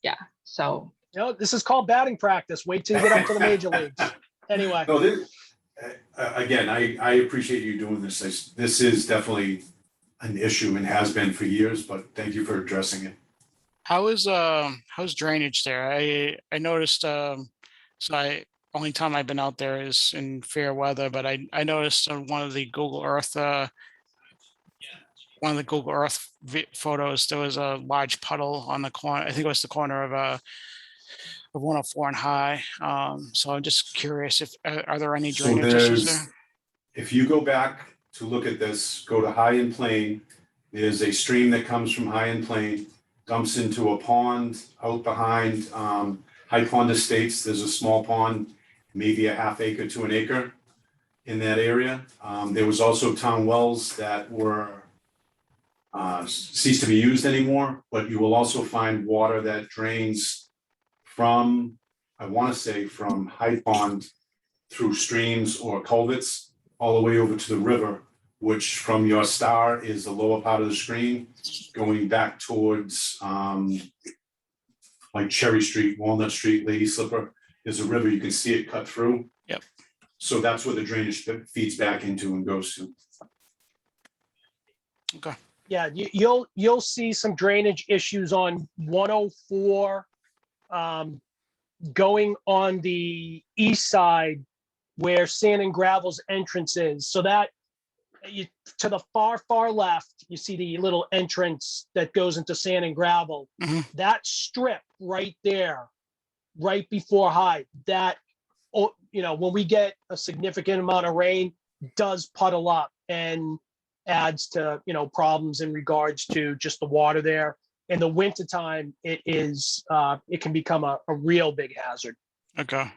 Yeah. So. This is called batting practice. Wait till you get up to the major leagues. Anyway. No, again, I appreciate you doing this. This is definitely an issue and has been for years, but thank you for addressing it. How's drainage there? I noticed, so only time I've been out there is in fair weather, but I noticed on one of the Google Earth, photos, there was a large puddle on the corner. I think it was the corner of 104 and High. So I'm just curious if, are there any So drainage issues there? if you go back to look at this, go to High and Plain, there's a stream that comes from High and Plain, dumps into a pond out behind High Pond Estates. There's a small pond, maybe a half acre to an acre in that area. There was also town wells that were ceased to be used anymore, but you will also find water that drains from, I want to say, from High Pond through streams or culverts all the way over to the river, which from your star is the lower part of the screen going back towards like Cherry Street, Walnut Street, Lady Slipper. There's a river, you can see it cut through. Yep. So that's where the drainage feeds back into and goes to. Okay. Yeah, you'll see some drainage issues on 104, going on the east side where Sand and Gravel's entrance is. So that to the far left, you see the little entrance that goes into Sand and Gravel. Mhm. That strip right there, right before High, that, when we get a significant amount of rain, does puddle up and adds to, problems in regards to just the water there. In the wintertime, it can become a real big hazard. Okay.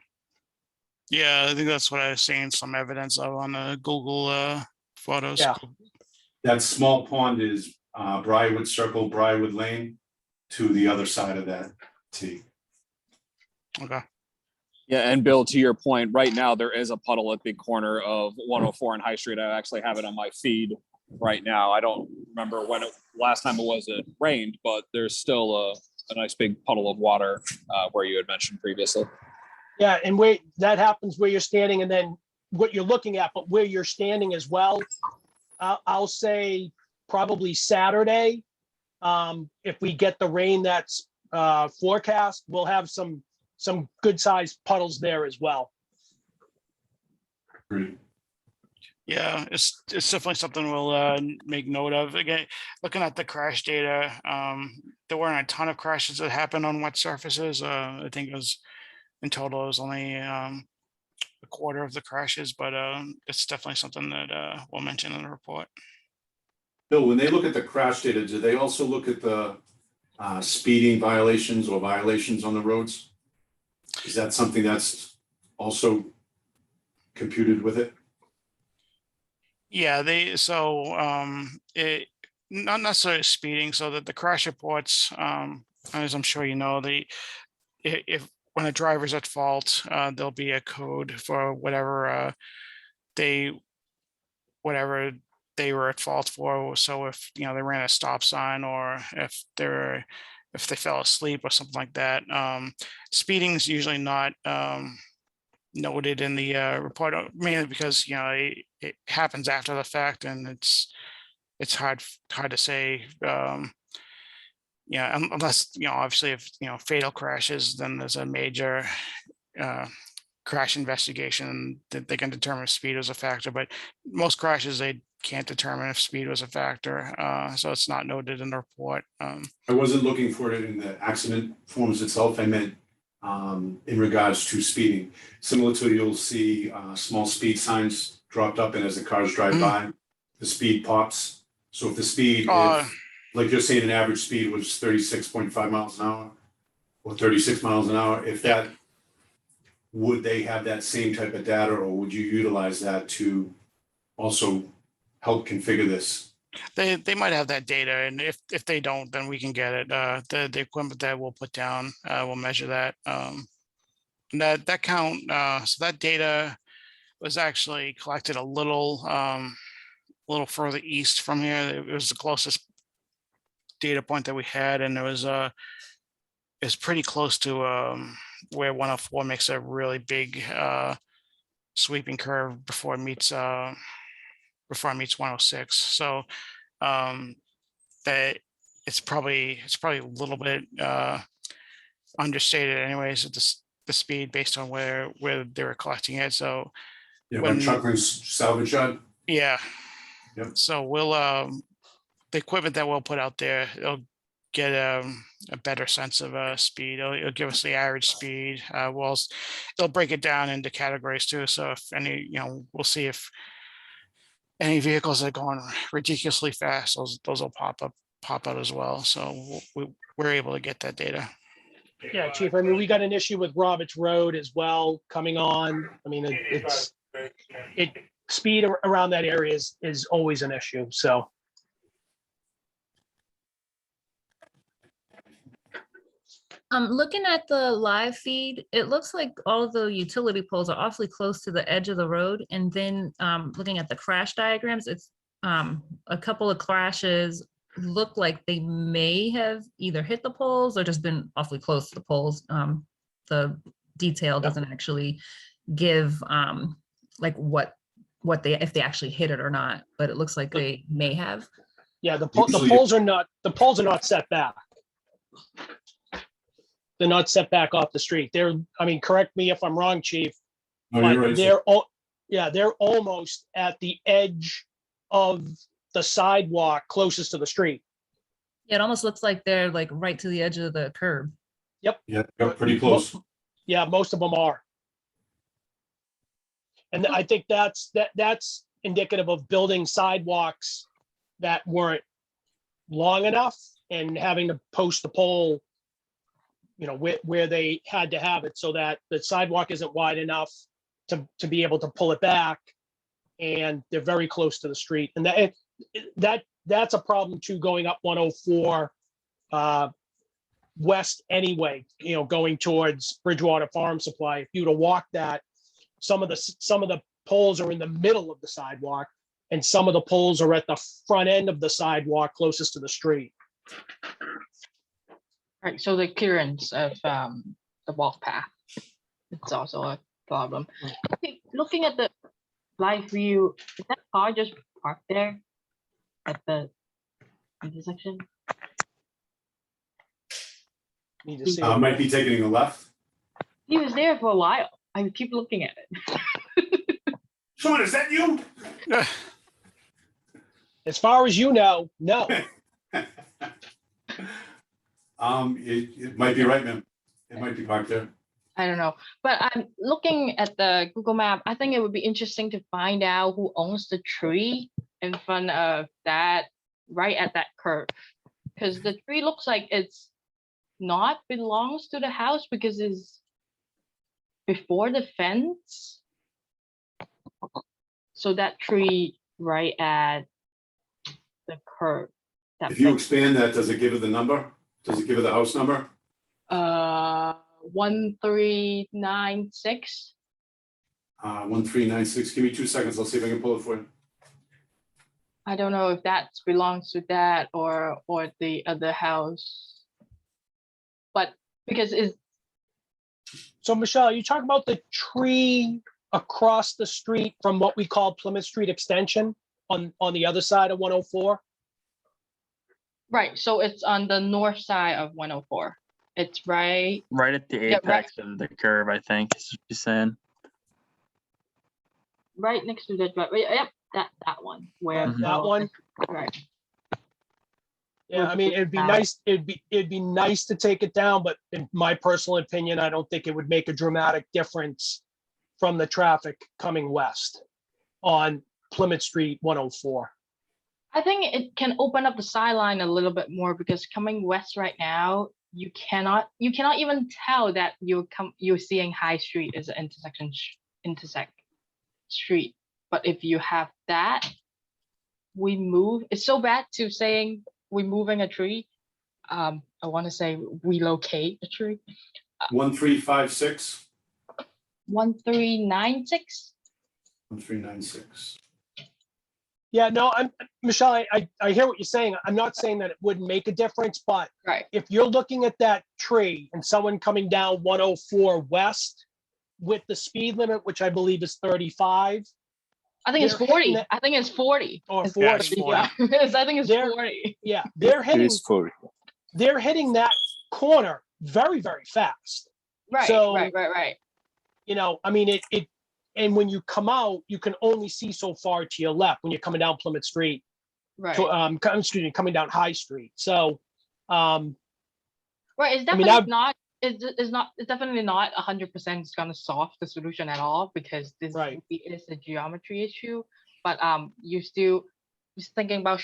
Yeah, I think that's what I've seen some evidence of on the Google photos. Yeah. That small pond is Briarwood Circle, Briarwood Lane to the other side of that T. Okay. Yeah, and Bill, to your point, right now there is a puddle at the corner of 104 and High Street. I actually have it on my feed right now. I don't remember when last time it rained, but there's still a nice big puddle of water where you had mentioned previously. Yeah, and that happens where you're standing and then what you're looking at, but where you're standing as well. I'll say probably Saturday, if we get the rain that's forecast, we'll have some good sized puddles there as well. Great. Yeah, it's definitely something we'll make note of. Again, looking at the crash data, there weren't a ton of crashes that happened on wet surfaces. I think it was in total, it was only a quarter of the crashes, but it's definitely something that we'll mention in the report. Bill, when they look at the crash data, do they also look at the speeding violations or violations on the roads? Is that something that's also computed with it? Yeah, it not necessarily speeding, so that the crash reports, as I'm sure you know, if when a driver's at fault, there'll be a code for whatever they were at fault for. So if they ran a stop sign, or if they fell asleep or something like that, speeding is usually not noted in the report, mainly because it happens after the fact, and it's hard to say. Unless obviously if fatal crashes, then there's a major crash investigation that they can determine if speed was a factor. But most crashes, they can't determine if speed was a factor, so it's not noted in the report. I wasn't looking for it in the accident forms itself. I meant in regards to speeding. Similar to, you'll see small speed signs dropped up, and as the cars drive by, the speed pops. So if the speed, like you're saying, an average speed was 36.5 miles an hour or 36 miles an hour, if that, would they have that same type of data, or would you utilize that to also help configure this? They might have that data, and if they don't, then we can get it. The equipment that we'll put down, we'll measure that. That count, so that data was actually collected a little further east from here. It was the closest data point that we had, and it was pretty close to where 104 makes a really big sweeping curve before it meets 106. So that it's probably a little bit understated anyways. the speed based on where they were collecting it. So Yeah, when- when Chuckland's salvage yard. yeah. Yep. So we'll the equipment that we'll put out there, it'll get a better sense of speed. It'll give us the average speed. It'll break it down into categories too. So if any, we'll see if any vehicles that are going ridiculously fast, those will pop out as well. So we're able to get that data. Yeah, Chief, I mean, we got an issue with Roberts Road as well coming on. I mean, speed around that area is always an issue, so. Looking at the live feed, it looks like all of the utility poles are awfully close to the edge of the road. And then looking at the crash diagrams, it's a couple of crashes look like they may have either hit the poles or just been awfully close to the poles. The detail doesn't actually give like if they actually hit it or not, but it looks like they may have. Yeah, the poles are not set back. They're not set back off the street. I mean, correct me if I'm wrong, Chief. No, you're right. They're almost at the edge of the sidewalk closest to the street. Yeah, it almost looks like they're like right to the edge of the curb. Yep. Yeah, pretty close. Yeah, most of them are. And I think that's indicative of building sidewalks that weren't long enough and having to post the pole, where they had to have it so that the sidewalk isn't wide enough to be able to pull it back. And they're very close to the street. And that's a problem too, going up 104 west anyway, going towards Bridgewater Farm Supply. If you were to walk that, some of the poles are in the middle of the sidewalk and some of the poles are at the front end of the sidewalk closest to the street. Right, so the clearance of the walk path, it's also a problem. Okay, looking at the live view, is that car just parked there at the intersection? Might be taking a left. He was there for a while. I keep looking at it. Sean, is that you? As far as you know, no. It might be right, man. It might be parked there. I don't know, but I'm looking at the Google map. I think it would be interesting to find out who owns the tree in front of that, right at that curve. Because the tree looks like it's not belongs to the house because it's before the fence. So that tree right at the curve. If you expand that, does it give it the number? Does it give it the house number? 1396. 1396. Give me 2 seconds. I'll see if I can pull it for you. I don't know if that belongs to that or the other house, but because it's. So Michelle, you talk about the tree across the street from what we call Plymouth Street Extension on the other side of 104. Right, so it's on the north side of 104. It's right at the apex of the curve, I think is what she's saying. Right next to the driveway. Yep, that one. Where that one? Right. Yeah, I mean, it'd be nice. It'd be nice to take it down, but in my personal opinion, I don't think it would make a dramatic difference from the traffic coming west on Plymouth Street 104. I think it can open up the sideline a little bit more because coming west right now, you cannot even tell that you're seeing High Street as an intersect street. But if you have that, we move. It's so bad to saying we're moving a tree. I want to say relocate a tree. 1356. 1396. 1396. Yeah, no, Michelle, I hear what you're saying. I'm not saying that it wouldn't make a difference, but if you're looking at that tree and someone coming down 104 west with the speed limit, which I believe is 35. I think it's 40. I think it's 40. Or 40. Yeah, I think it's 40. Yeah, they're hitting. It is 40. They're hitting that corner very, very fast. Right, So, right. You know, I mean, and when you come out, you can only see so far to your left when you're coming down Plymouth Street. Right. Excuse me, coming down High Street. So, right. It's I mean, definitely not. It's definitely not 100% going to solve the solution at all, because this is a geometry issue. But you still just thinking about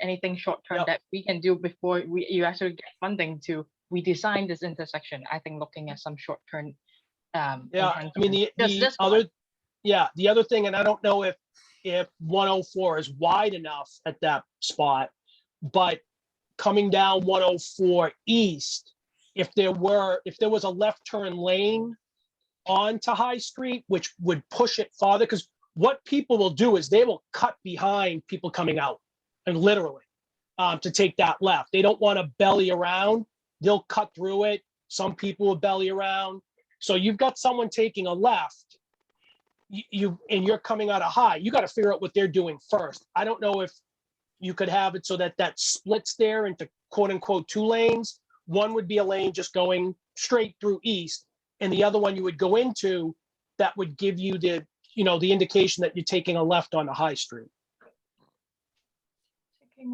anything short term that we can do before you actually get funding to redesign this intersection. I think looking at some short term. I mean, the other thing, and I don't know if 104 is wide enough at that spot, but coming down 104 east, if there was a left turn lane onto High Street, which would push it farther, because what people will do is they will cut behind people coming out, and literally to take that left. They don't want to belly around. They'll cut through it. Some people will belly around. So you've got someone taking a left, and you're coming out of High. You got to figure out what they're doing first. I don't know if you could have it so that splits there into quote unquote 2 lanes. One would be a lane just going straight through east, and the other one you would go into that would give you the indication that you're taking a left onto High Street.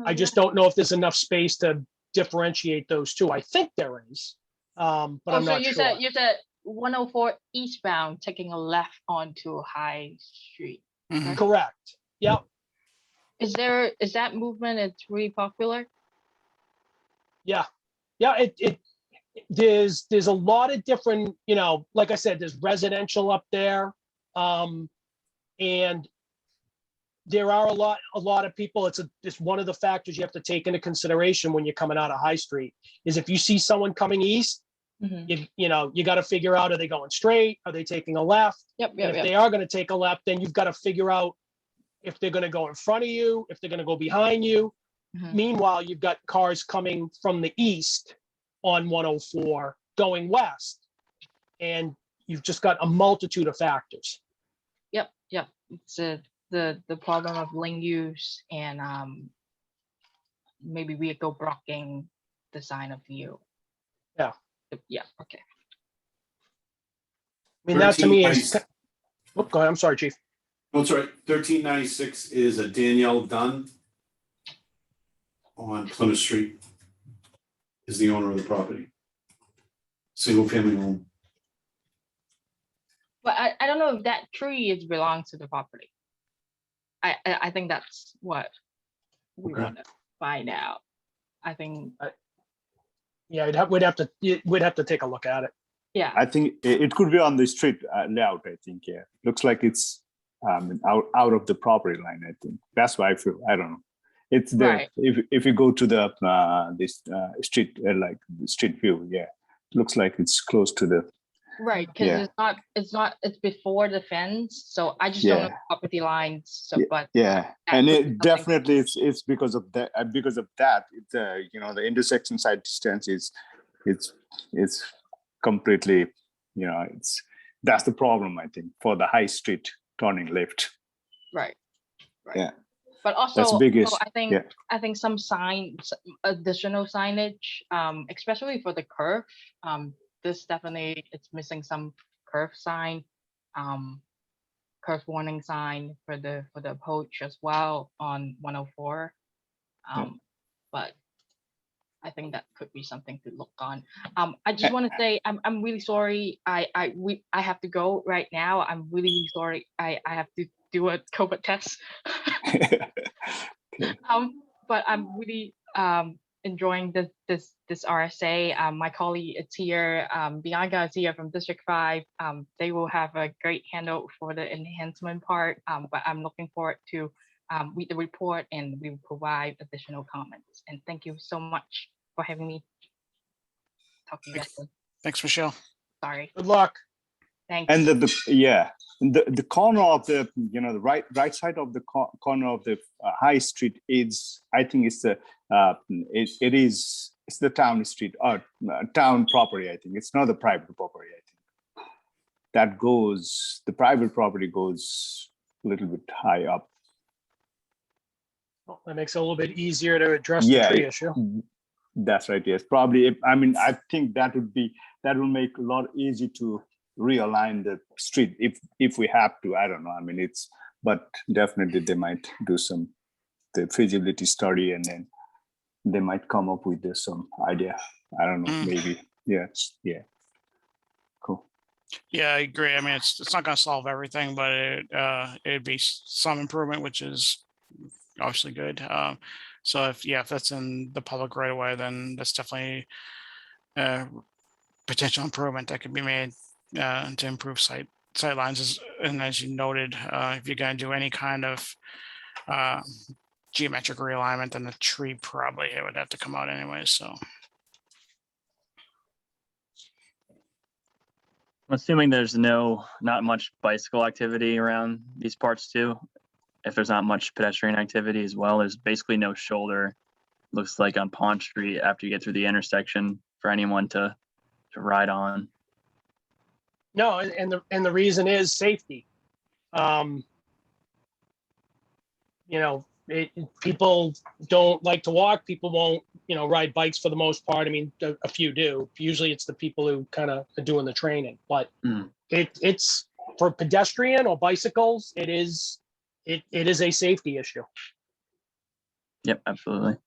I just don't know if there's enough space to differentiate those two. I think there is, but I'm not sure. So you said 104 eastbound taking a left onto High Street. Mm-hmm. Correct. Yep. Is that movement? It's really popular. Yeah. There's a lot of different, like I said, there's residential up there, and there are a lot of people. It's one of the factors you have to take into consideration when you're coming out of High Street is if you see someone coming east. Mm-hmm. You got to figure out, are they going straight? Are they taking a left? If they are going to take a left, then you've got to figure out if they're going to go in front of you, if they're going to go behind you. Mm-hmm. Meanwhile, you've got cars coming from the east on 104 going west, and you've just got a multitude of factors. Yep. It's the problem of lane use and maybe vehicle blocking the sign of view. Yeah. Okay. I mean, that to me is. Oh, go ahead. I'm sorry, Chief. No, it's all right. 1396 is a Danielle Dunn on Plymouth Street. Is the owner of the property. Single family home. But I don't know if that tree belongs to the property. I think that's what we want to find out. I think. Yeah, we'd have to take a look at it. Yeah, I think it could be on the street layout. I think looks like it's out of the property line. I think that's why I feel. I don't know. It's there. Right. If you go to the this street like the street view, looks like it's close to the. Right, because it's before the fence, so I just don't know the property lines. So, but and it definitely it's because of that. Because of that, it's the intersection side distance it's completely that's the problem, I think, for the High Street turning left. Right. Yeah. But also, that's biggest. I think some additional signage, especially for the curve. This definitely, it's missing some curve sign, curve warning sign for the approach as well on 104. But I think that could be something to look on. I just want to say I'm really sorry. I have to go right now. I'm really sorry. I have to do a COVID test. But I'm really enjoying this RSA. My colleague is here. Bianca is here from District 5. They will have a great handout for the enhancement part. But I'm looking forward to read the report, and we will provide additional comments. And thank you so much for having me. Talk to you guys soon. Thanks, Michelle. Sorry. Good luck. Thanks. And the corner of the the right side of the corner of the High Street is, I think it's the it's the town street or town property. I think it's not the private property. I think that the private property goes a little bit high up. Well, that makes it a little bit easier to address the tree issue. That's right. Yes, probably. I mean, I think that will make a lot easy to realign the street if we have to. I don't know. I mean, but definitely they might do the feasibility study, and then they might come up with some idea. I don't know. Maybe. Yeah. Yeah. Cool. Yeah, I agree. I mean, it's not going to solve everything, but it'd be some improvement, which is obviously good. So if that's in the public right away, then that's definitely a potential improvement that could be made to improve sight lines. And as you noted, if you're going to do any kind of geometric realignment, then the tree probably it would have to come out anyway. So I'm assuming there's not much bicycle activity around these parts too. If there's not much pedestrian activity as well, there's basically no shoulder. Looks like on Pond Street after you get through the intersection for anyone to ride on. No, and the reason is safety. People don't like to walk. People won't, ride bikes for the most part. I mean, a few do. Usually it's the people who kind of are doing the training, but it's for pedestrian or bicycles. It is a safety issue. Yep, absolutely.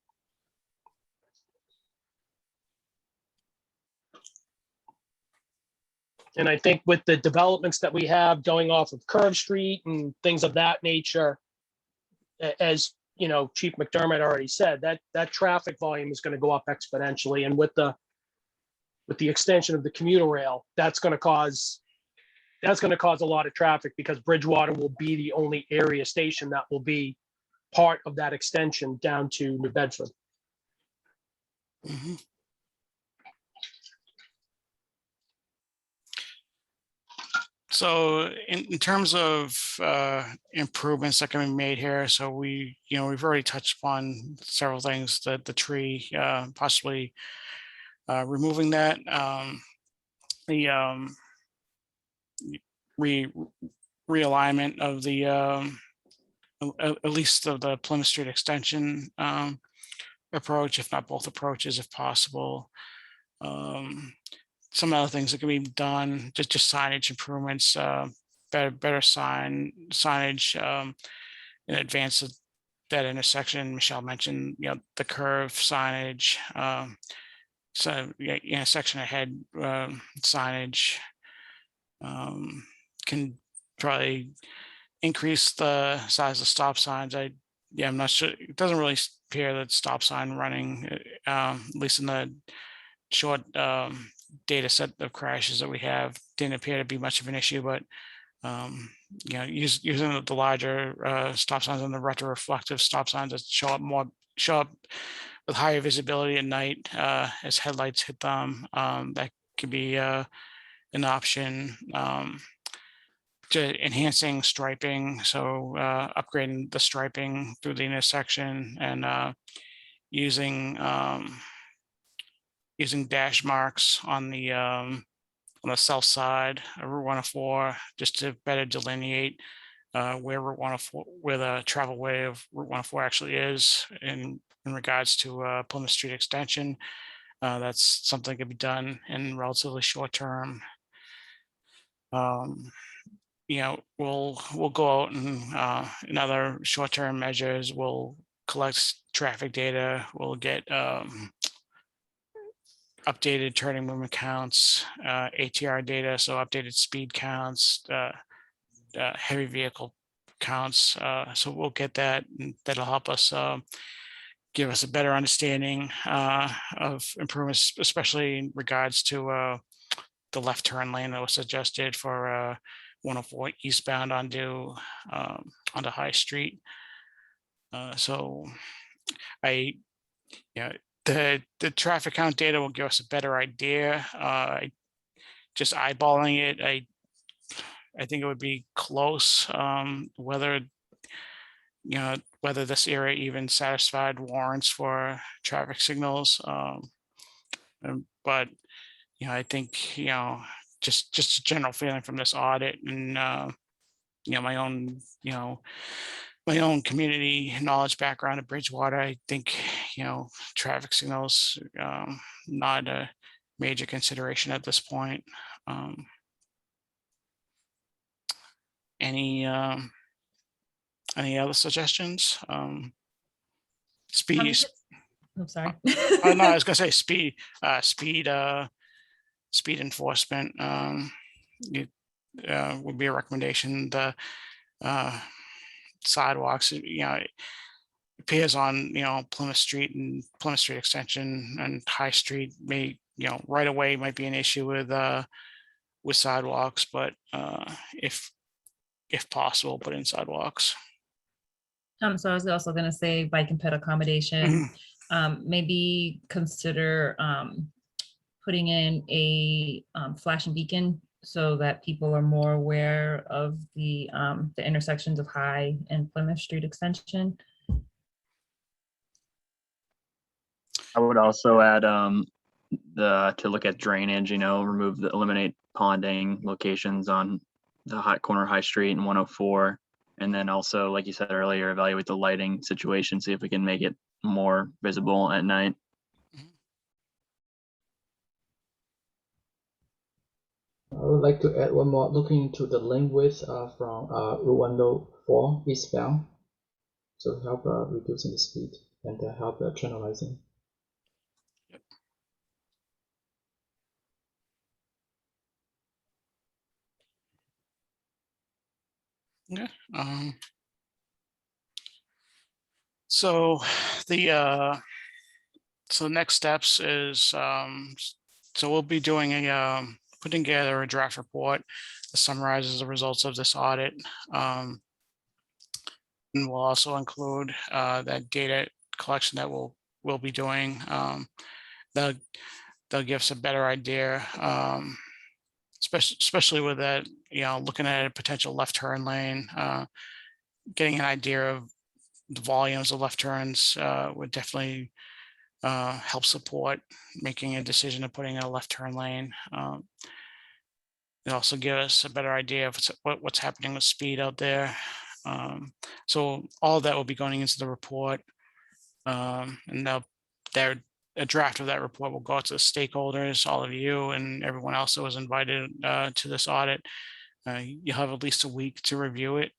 And I think with the developments that we have going off of Curve Street and things of that nature, as Chief McDermott already said, that traffic volume is going to go up exponentially. And with the extension of the commuter rail, that's going to cause a lot of traffic, because Bridgewater will be the only area station that will be part of that extension down to New Bedford. So in terms of improvements that can be made here, so we've already touched upon several things, that the tree, possibly removing that, the realignment of the at least of the Plymouth Street extension approach, if not both approaches, if possible. Some other things that can be done, just signage improvements, better signage in advance of that intersection. Michelle mentioned, the curve signage, so section ahead signage can probably increase the size of stop signs. I'm not sure. It doesn't really appear that stop sign running, at least in the short data set of crashes that we have, didn't appear to be much of an issue. But using the larger stop signs and the retroreflective stop signs that show up with higher visibility at night as headlights hit them, that could be an option. To enhancing striping, so upgrading the striping through the intersection, and using dash marks on the south side of Route 104, just to better delineate where Route 104, where the travel way of Route 104 actually is in regards to Plymouth Street extension. That's something that can be done in relatively short term. We'll go out and in other short-term measures, we'll collect traffic data. We'll get updated turning movement counts, ATR data, so updated speed counts, heavy vehicle counts. So we'll get that, and that'll help us give us a better understanding of improvements, especially in regards to the left turn lane that was suggested for 104 eastbound onto High Street. So the traffic count data will give us a better idea. Just eyeballing it, I think it would be close. Whether this area even satisfied warrants for traffic signals, but I think just a general feeling from this audit, and my own community knowledge background at Bridgewater, I think traffic signals, not a major consideration at this point. Any other suggestions? Speed. I'm sorry. Oh, no, I was gonna say speed enforcement. Would be a recommendation. The sidewalks, it appears on, Plymouth Street and Plymouth Street Extension and High Street may, right away might be an issue with sidewalks, but if possible, put in sidewalks. So I was also going to say bike and ped accommodation. Maybe consider putting in a flashing beacon so that people are more aware of the intersections of High and Plymouth Street Extension. I would also add to look at drainage, eliminate ponding locations on the hot corner High Street and 104. And then also, like you said earlier, evaluate the lighting situation, see if we can make it more visible at night. I would like to add one more, looking into the lane width from Route 104 eastbound, so help reducing the speed and help channelizing. Okay. So the next steps is so we'll be doing putting together a draft report that summarizes the results of this audit. And we'll also include that data collection that we'll be doing. They'll give us a better idea, especially with that, looking at a potential left turn lane, getting an idea of the volumes of left turns would definitely help support making a decision of putting in a left turn lane. It also give us a better idea of what's happening with speed out there. So all of that will be going into the report, and a draft of that report will go out to the stakeholders, all of you and everyone else that was invited to this audit. You'll have at least a week to review it.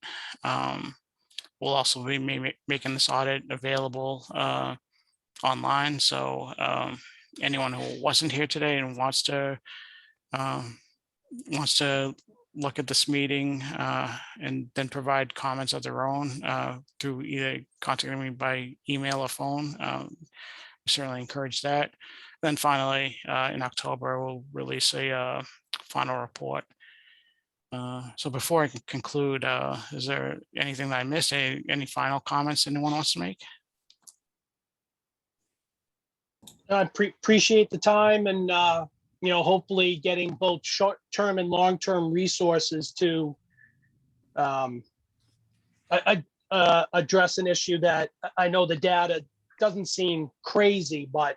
We'll also be making this audit available online. So anyone who wasn't here today and wants to look at this meeting and then provide comments of their own through either contacting me by email or phone, certainly encourage that. Then finally, in October, we'll release a final report. So before I can conclude, is there anything that I missed? Any final comments anyone wants to make? I appreciate the time and, hopefully getting both short-term and long-term resources to address an issue that I know the data doesn't seem crazy, but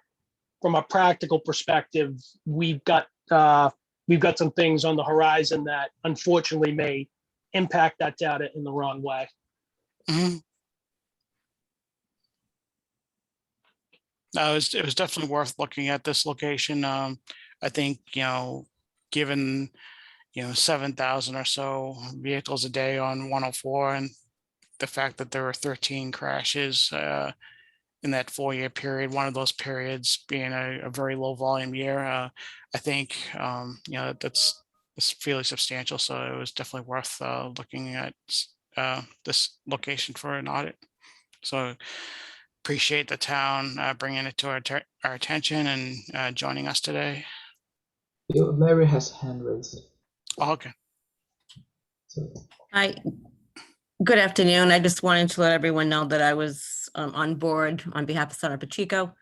from a practical perspective, we've got some things on the horizon that unfortunately may impact that data in the wrong way. No, it was definitely worth looking at this location. I think, given, 7,000 or so vehicles a day on 104 and the fact that there were 13 crashes in that 4-year period, one of those periods being a very low volume year, I think, that's fairly substantial. So it was definitely worth looking at this location for an audit. So appreciate the town bringing it to our attention and joining us today. Mary has hand raised. Oh, okay. Hi, good afternoon. I just wanted to let everyone know that I was on board on behalf of Senator Pacheco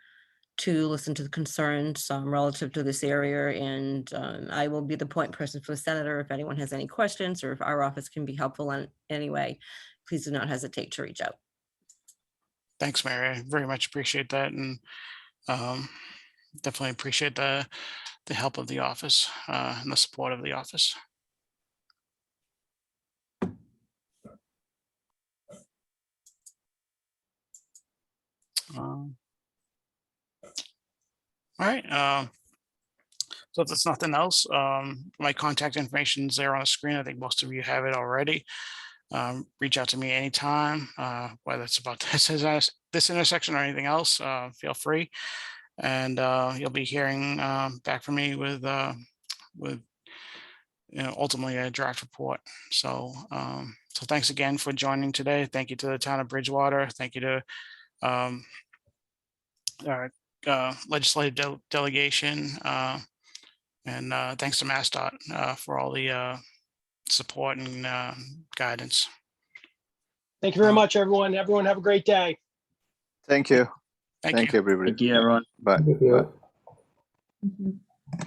to listen to the concerns relative to this area. And I will be the point person for the senator. If anyone has any questions or if our office can be helpful in any way, please do not hesitate to reach out. Thanks, Mary. I very much appreciate that. And definitely appreciate the help of the office and the support of the office. All right. So if there's nothing else, my contact information is there on the screen. I think most of you have it already. Reach out to me anytime, whether it's about this intersection or anything else, feel free. And you'll be hearing back from me with ultimately a draft report. So so thanks again for joining today. Thank you to the town of Bridgewater. Thank you to our legislative delegation. And thanks to MassDOT for all the support and guidance. Thank you very much, everyone. Everyone have a great day. Thank you. Thank you. Everybody. Thank you, everyone. Bye. Thank you. Bye. Thank you.